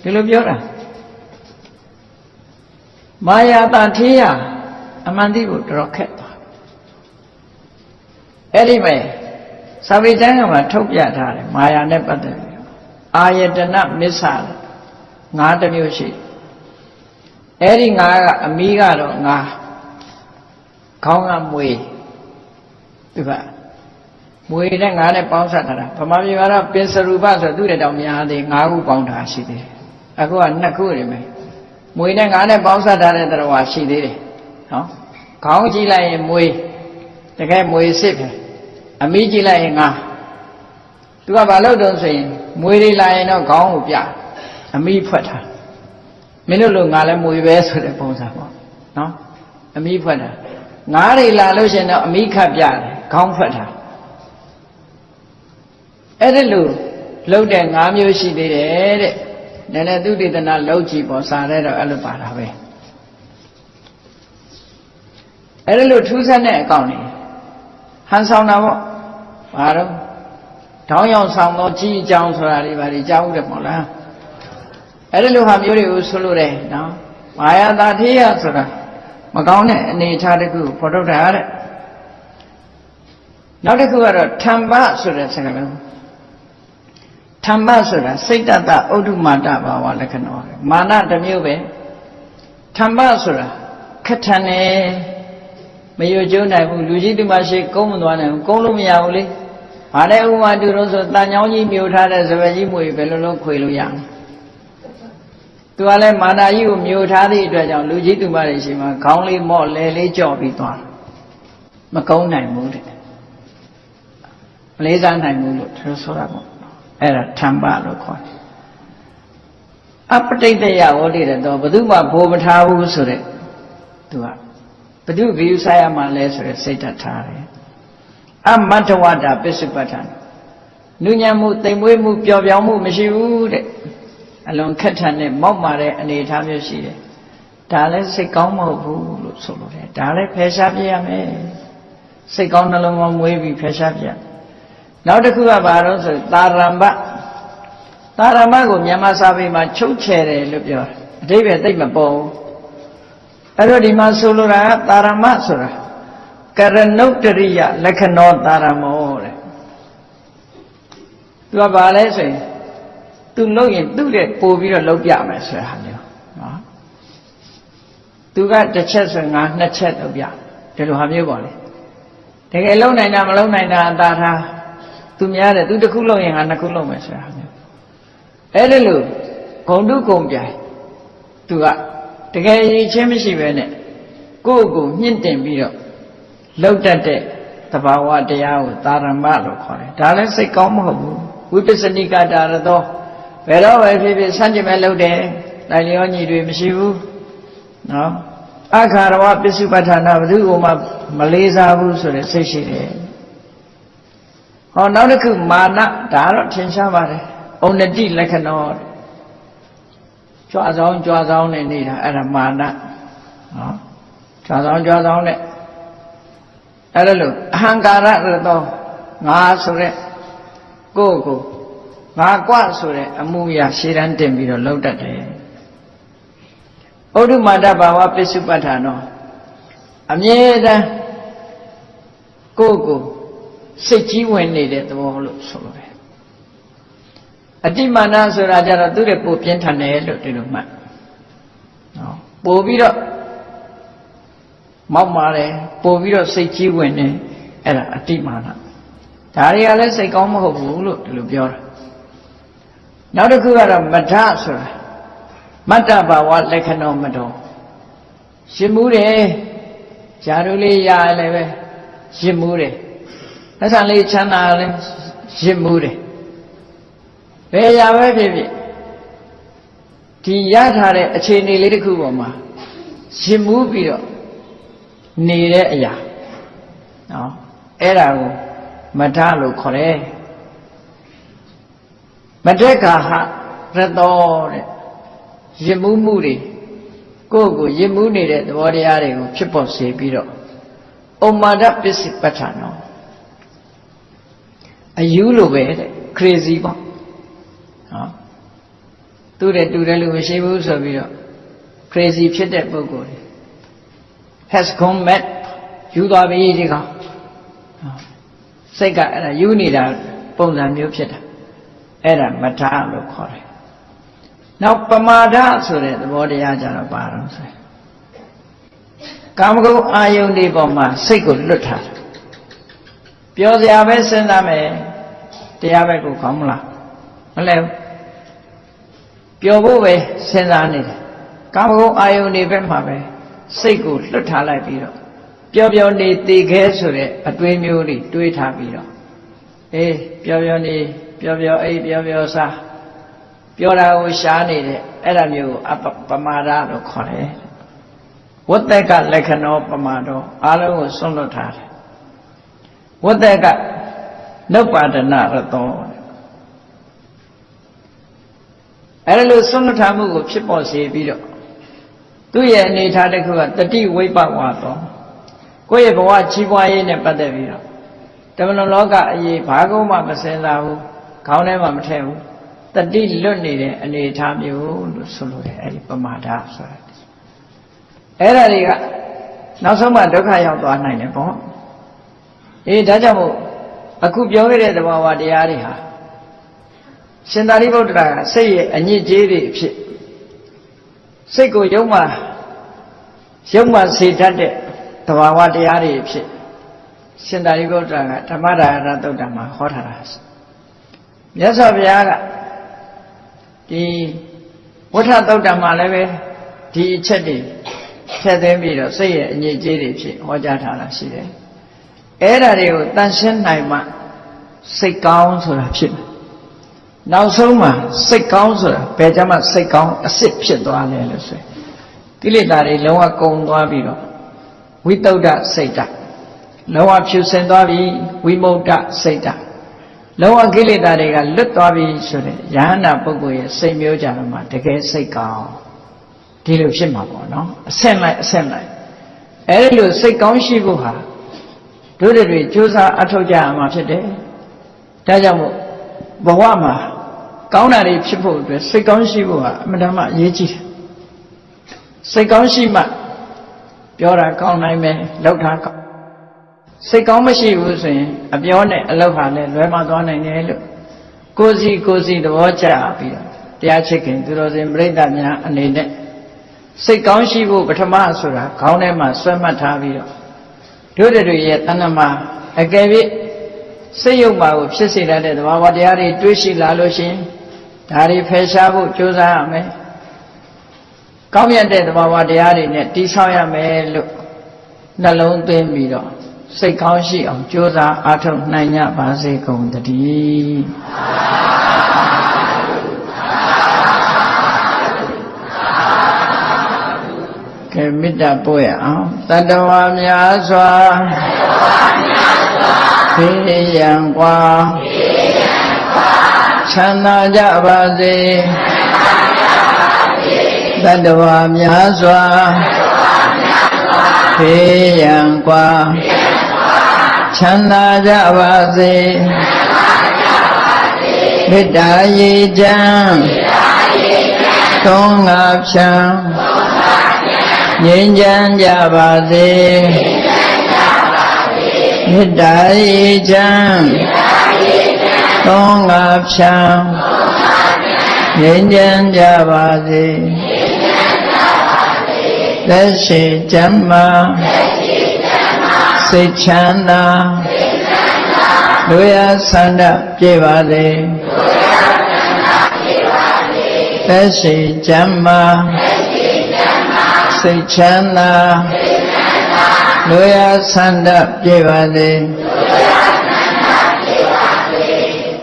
ဒီလိုပြောတာမာယာတာထေယအမှန်တည်းကိုတော်ခက်သွားအဲ့ဒီမဲ့သာဝေကျမ်းကမှာထုတ်ပြထားတယ်မာယာနဲ့ပတ်သက်ပြီးအာယတနမစ္ဆာငါးတစ်မျိုးရှိအဲ့ဒီငါးကအမီးကတော့ငါးခေါင်းကမွေသူကမွေနဲ့ငါးနဲ့ပေါင်းဆက်ထားတာဗမာပြည်မှာတော့ပင်စရူပဆိုသူ့တဲ့တောင်များသေးငါးခုပေါင်းထားရှိသေးတယ်အခုကနှစ်ခုနေမယ်မွေနဲ့ငါးနဲ့ပေါင်းဆက်ထားတဲ့တရားဝါရှိသေးတယ်နော်ခေါင်းကြည့်လိုက်ရင်မွေတကယ်မွေစစ်ပဲအမီးကြည့်လိုက်ရင်ငါသူကဘာလို့တုံးဆိုရင်မွေတွေလာရင်တော့ခေါင်းကိုပြအမီးဖွက်ထားမင်းတို့လိုငါလည်းမွေပဲဆိုတဲ့ပုံစံပေါ့နော်အမီးဖွက်ထားငါးတွေလာလို့ရှိရင်တော့အမီးခတ်ပြတယ်ခေါင်းဖွက်ထားအဲ့ဒါလို့လှုပ်တဲ့၅မျိုးရှိသေးတယ်တဲ့နည်းနည်းသူတေသနာလှုပ်ကြည့်ပေါ့စာရဲတော့အဲ့လိုပါတာပဲအဲ့ဒါလို့ထူးဆန်းတဲ့အကောင့်နေဟန်ဆောင်တာပေါ့ဘာတော့ထောင်းရောက်ဆောင်တော့ကြီးအကြောင်းဆိုတာတွေဘာတွေကြားဦးတယ်ပေါ့လားအဲ့ဒါလိုဟာမျိုးတွေကိုဆိုလို့တယ်နော်မာယာတာထေယဆိုတာမကောင်းတဲ့အနေအထားတစ်ခုဖော်ထုတ်တာတဲ့နောက်တစ်ခုကတော့ထမ္ပဆိုတဲ့စကားလုံးထမ္ပဆိုတာစိတ်တတဥဒ္ဓမာတဘာဝလက္ခဏာမာနတစ်မျိုးပဲထမ္ပဆိုတာခက်ထန်တယ်မယိုကျိုးနိုင်ဘူးလူကြီးသူမရှိကုန်းမသွားနိုင်ဘူးကုန်းလို့မရဘူးလေဘာလဲဥမာတူလို့ဆိုတန်ချောင်းကြီးမြို့ထားတဲ့စပယ်ကြီးမွေဘယ်လိုလုပ်ခွေလို့ရအောင်သူကလည်းမာနာကြီးကိုမြို့ထားသည့်အတွက်ကြောင့်လူကြီးသူမတွေရှိမှခေါင်းလေးမော့လဲလေးကြော့ပြီးသွားမကုန်းနိုင်ဘူးတဲ့မလေးစားနိုင်ဘူးလို့သူဆိုတာပေါ့အဲ့ဒါထမ္ပလို့ခေါ်တယ်အပဋိတ္တယဝဋ္ဌိရတော့ဘယ်သူမှဘိုးမထားဘူးဆိုတဲ့သူကဘု ဗီယူဆိုင်ရမှာလဲဆိုရယ်စိတ်ဓာတ်ထားတယ်အမတ္ထဝတ္တပစ္စုပ္ပတ္ထံနုညံမှုတိမ်မွေးမှုပျော်ပြောင်းမှုမရှိဘူးတဲ့အလွန်ခက်ထန်တဲ့မောက်မာတဲ့အနေအထားမျိုးရှိတယ်ဒါလည်းစိတ်ကောင်းမဟုတ်ဘူးလို့ဆိုလိုတယ်ဒါလည်းဖယ်ရှားပြရမယ်စိတ်ကောင်းနှလုံးကောင်းမွေးပြီးဖယ်ရှားပြနောက်တစ်ခုကဘာလို့ဆိုသာရမ္ပကိုမြန်မာစာပေမှာချုပ်ချယ်တယ်လို့ပြောတယ်အဓိပ္ပာယ်သိမပေါ်ဘူးအဲ့တော့ဒီမှာဆိုလိုတာကသာရမဆိုတာကရဏုတ္တရိယလက္ခဏောသာရမောတဲ့သူကဘာလဲဆိုရင်သူလုပ်ရင်သူ့တဲ့ပို့ပြီးတော့လုပ်ပြမယ်ဆိုတာမျိုးနော်သူကတစ်ချက်ဆိုငါနှစ်ချက်လုပ်ပြဒီလိုဟာမျိုးပေါ့လေတကယ်လုံနိုင်တာမလုံနိုင်တာအသာထားသူများတယ်သူတစ်ခုလုပ်ရင်ငါနှစ်ခုလုပ်မယ်ဆိုတာမျိုးအဲ့ဒါလို့ဂုံတုဂုံပြိုင်သူကတကယ်ရည်ချင်းမရှိပဲနဲ့ကိုယ့်ကိုမြင့်တင်ပြီးတော့လှုပ်တတ်တဲ့သဘာဝတရားကိုသာရမလို့ခေါ်တယ်ဒါလည်းစိတ်ကောင်းမဟုတ်ဘူးဝိပဿနိကတာရသောဘယ်တော့ပဲဖြစ်ဖြစ်ဆန့်ကျင်မဲ့လှုပ်တယ်တိုင်လျောညီတွေမရှိဘူးနော်အခါရဝပစ္စုပ္ပတ္ထနာဘယ်သူ့ကိုမှမလေးစားဘူးဆိုတဲ့စိတ်ရှိတယ်ဟောနောက်တစ်ခုမာနဒါတော့ထင်ရှားပါတယ်ဩနတိလက္ခဏောကြွားဆောင်နဲ့နေတာအဲ့ဒါမာနနော်ကြွားဆောင်နဲ့အဲ့ဒါလို့အဟံကာရရသောငါဆိုတဲ့ကိုယ့်ကိုငါကွဆိုတဲ့အမှုရာရှေ့တန်းတင်ပြီးတော့လှုပ်တတ်တယ်ဩဒုမာတဘာဝပစ္စုပ္ပတ္ထနောအမြဲတမ်းကိုယ့်ကိုစိတ်ကြီးဝင်နေတဲ့သဘောလို့ဆိုလိုတယ် အတိမာနဆိုတာကြတော့သူ့ရဲ့ပိုပြင်းထန်တယ်လို့ဒီလိုမှတ်နော်ပိုပြီးတော့မောက်မာတယ်ပိုပြီးတော့စိတ်ကြီးဝင်တယ်အဲ့ဒါအတိမာနဒါတွေကလည်းစိတ်ကောင်းမဟုတ်ဘူးလို့ဒီလိုပြောတာနောက်တစ်ခုကတော့မထဆိုတာမတ္တဘာဝလက္ခဏောမတော်ရှင်မှုတယ်ဂျာတို့လေးရလည်းပဲရှင်မှုတယ်လက်ဆံလေးချမ်းသာလည်းရှင်မှုတယ်ဘယ်ရာပဲဖြစ်ဖြစ်ဒီရထားတဲ့အခြေအနေလေးတစ်ခုပေါ်မှာရှင်မှုပြီးတော့နေတဲ့အရာနော်အဲ့ဒါကိုမထလို့ခေါ်တယ်မတက္ကဟရတောတဲ့ရစ်မှုတွေကိုယ့်ကိုရစ်မှုနေတဲ့သဘောတရားတွေကိုဖြစ်ပေါ်စေပြီးတော့ဩမာဒပစ္စည်းပဋ္ဌာနောအယူလိုပဲတဲ့ crazy ပေါ့နော်တူတယ်လို့မရှိဘူးဆိုပြီးတော့ crazy ဖြစ်တဲ့ပုဂ္ဂိုလ်တွေ has gone mad ယူသွားပြီဒီကောင်စိတ်ကအဲ့ဒါယူနေတာပုံစံမျိုးဖြစ်တာအဲ့ဒါမထလို့ခေါ်တယ်နောက်ပမာဒဆိုတဲ့သဘောတရားကြတော့ပါတော့ဆိုကာမဂုဏ်အာယုန်ဒီပေါ်မှာစိတ်ကိုလွတ်ထားတယ်ပြောစရာပဲစဉ်းစားမယ်တရားဘက်ကိုခေါင်းမလားမလဲဘူးပြောဖို့ပဲစဉ်းစားနေတယ်ကာမဂုဏ်အာယုန်ဒီဘက်မှာပဲစိတ်ကိုလွတ်ထားလိုက်ပြီးတော့ပြောနေတည်ခဲဆိုတဲ့အတွေးမျိုးတွေတွေးထားပြီးတော့အေးပြောနေပြောအိပ်ပြောစားပြောတာကိုရှားနေတယ်အဲ့ဒါမျိုးကိုပမာဒလို့ခေါ်တယ်ဝတ္တကလက္ခဏောပမာဒောအားလုံးကိုစွန့်လွတ်ထားတယ်ဝတ္တကနုပ္ပါဒနာရတောအဲ့လိုစွန့်လွတ်ထားမှုကိုဖြစ်ပေါ်စေပြီးတော့သူ့ရဲ့အနေထားတစ်ခုကတတိဝိပဝါသောကိုယ့်ရဲ့ဘဝကြီးပွားရေးနဲ့ပတ်သက်ပြီးတော့တမန်တော်လောကအရေးဘာကုန်းမှမစင်စားဘူးခေါင်းထဲမှာမထည့်ဘူးတတိလွတ်နေတဲ့အနေအထားမျိုးလို့ဆိုလိုတယ်အဲ့ဒီပမာဒဆိုတာအဲ့ဒါတွေကနောက်ဆုံးမှဒုက္ခရောက်သွားနိုင်တယ်ပေါ့အေးဒါကြောင့်မို့အခုပြောခဲ့တဲ့သဘာဝတရားတွေဟာရှင်သာရိပုတ္တရာကစိတ်ရဲ့အညစ်အကြေးတွေအဖြစ်စိတ်ကိုယုံမှစေတတ်တဲ့သဘာဝတရားတွေအဖြစ်ရှင်သာရိပုတ္တရာကဓမ္မဒါရသုတ်တံမှာဟောထားတာမြတ်စွာဘုရားကဒီဝဋ္ဌသုတ်တံမှာလည်းပဲဒီအချက်တွေထည့်သွင်းပြီးတော့စိတ်ရဲ့အညစ်အကြေးတွေဖြစ်ဟောကြားထားတာရှိတယ်အဲ့ဒါတွေကိုတန်ရှင်းနိုင်မှစိတ်ကောင်းဆိုတာဖြစ်မယ်နောက်ဆုံးမှာစိတ်ကောင်းဆိုတာဘယ်ကြမှာစိတ်ကောင်းအစစ်ဖြစ်သွားလဲလို့ဆိုကိလေသာတွေလုံးဝကုန်သွားပြီးတော့ဝိတုဒ္ဓစိတ်ဓာတ်လုံးဝဖြူစင်သွားပြီဝိမု ക്ത စိတ်ဓာတ်လုံးဝကိလေသာတွေကလွတ်သွားပြီဆိုတဲ့ယဟန္တာပုဂ္ဂိုလ်ရဲ့စိတ်မျိုးကြတော့မှတကယ်စိတ်ကောင်းဒီလိုဖြစ်မှာပေါ့နော်အဆင့်လိုက်အဲ့ဒီလိုစိတ်ကောင်းရှိဖို့ဟာတို့တွေကြိုးစားအထောက်ကြရမှာဖြစ်တယ်ဒါကြောင့်မို့ဘဝမှာကောင်းတာတွေဖြစ်ဖို့အတွက်စိတ်ကောင်းရှိဖို့ဟာအမှန်တမ်းအရေးကြီးတယ်စိတ်ကောင်းရှိမှပြောတာကောင်းနိုင်မယ်လောက်တာကောင်းစိတ်ကောင်းမရှိဘူးဆိုရင်အပြောနဲ့အလောက်ဟာလည်းလွဲမှားသွားနိုင်တယ်လို့ကိုယ်စီသဘောကျပြီးတော့တရားချစ်ခင်သူတော်စင်ပြိဿများအနေနဲ့စိတ်ကောင်းရှိဖို့ပထမဆိုတာခေါင်းထဲမှာဆွဲမှတ်ထားပြီးတော့တို့တွေရဲ့တဏ္ဍမှာအကယ်၍စိတ်ယုတ်ပါကိုဖြစ်စေတတ်တဲ့သဘာဝတရားတွေတွေးရှိလာလို့ရှိရင်ဒါတွေဖယ်ရှားဖို့ကြိုးစားရမယ်ကောင်းမြတ်တဲ့သဘာဝတရားတွေနဲ့တည်ဆောက်ရမယ်လို့နှလုံးသွင်းပြီးတော့စိတ်ကောင်းရှိအောင်ကြိုးစားအားထုတ်နိုင်ကြပါစေကုန်သတည်းကဲမေတ္တာပို့ရအောင်တတ္တဝါများစွာဖေးရန်กว่าချမ်းသာကြပါစေတတ္တဝါများစွာဖေးရန်กว่าချမ်းသာကြပါစေမေတ္တာရေချမ်းသုံးငါဖြံငြိမ်းချမ်းကြပါစေမေတ္တာရေချမ်းသုံးငါဖြံ ငြိမ်းချမ်းကြပါစေသက်ရှိကျမ်းမာစိတ်ချမ်းသာလူရဆန္ဒပြေပါစေသက်ရှိကျမ်းမာစိတ်ချမ်းသာလူရဆန္ဒပြေပါစေ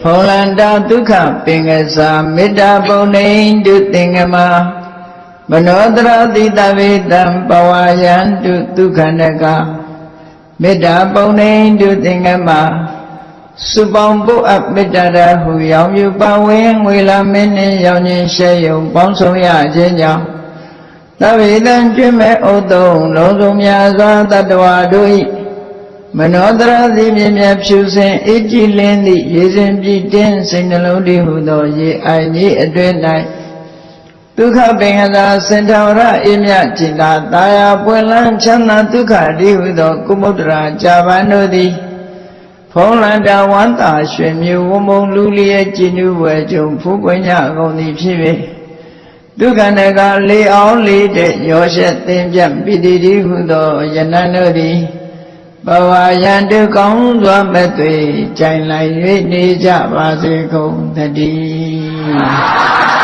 ဖုံလန္တာဒုက္ခပင်ကစားမေတ္တာပုံနေတုသင်္ကမမနောတရတိတဝေတံပဝါယံတုဒုက္ခနကမေတ္တာပုံနေတုသင်္ကမစုပေါင်းပုအပ်မေတ္တာရဟုရောင်ယူပဝင်းငွေလာမင်းနှင့်ရောင်ခြင်းရှဲယုံပေါင်းဆောင်ရခြင်းကြောင့်သဗ္ဗေတံကျွမ်းမဲ့ဥသုံးလုံးစုံများစွာတတ္တဝါတို့၏မနောတရသည်မြင်မြတ်ဖြူစင်အေးကြည်လင်းသည့်ရေစဉ်ပြည့်တင်းစိတ်နှလုံးတည်ဟုသောရေအိုင်ကြီးအတွင်း၌ဒုက္ခပင်ကသာစင်ထောရအေးမြจิตာတာယာပွင့်လန်းချမ်းသာဒုက္ခတည်ဟုသောကုမုဒ္ဒရာဇာပန်တို့သည်ဖုံးလန္တာဝန္တာရွှင်မြူဝမုံလူလျက်ကြည်နူးဝဲကြုံဖူးပွင့်ကြကုန်သည်ဖြစ်၍ဒုက္ခနကလေအောင်လေးတဲ့ရောရှက်သင်ပြပိတိတိဟုသောယနန္တို့သည်ဘဝယံတုကောင်းစွာမဲ့သွေကြိုင်လိုက်၍နေကြပါစေကုန်သတည်း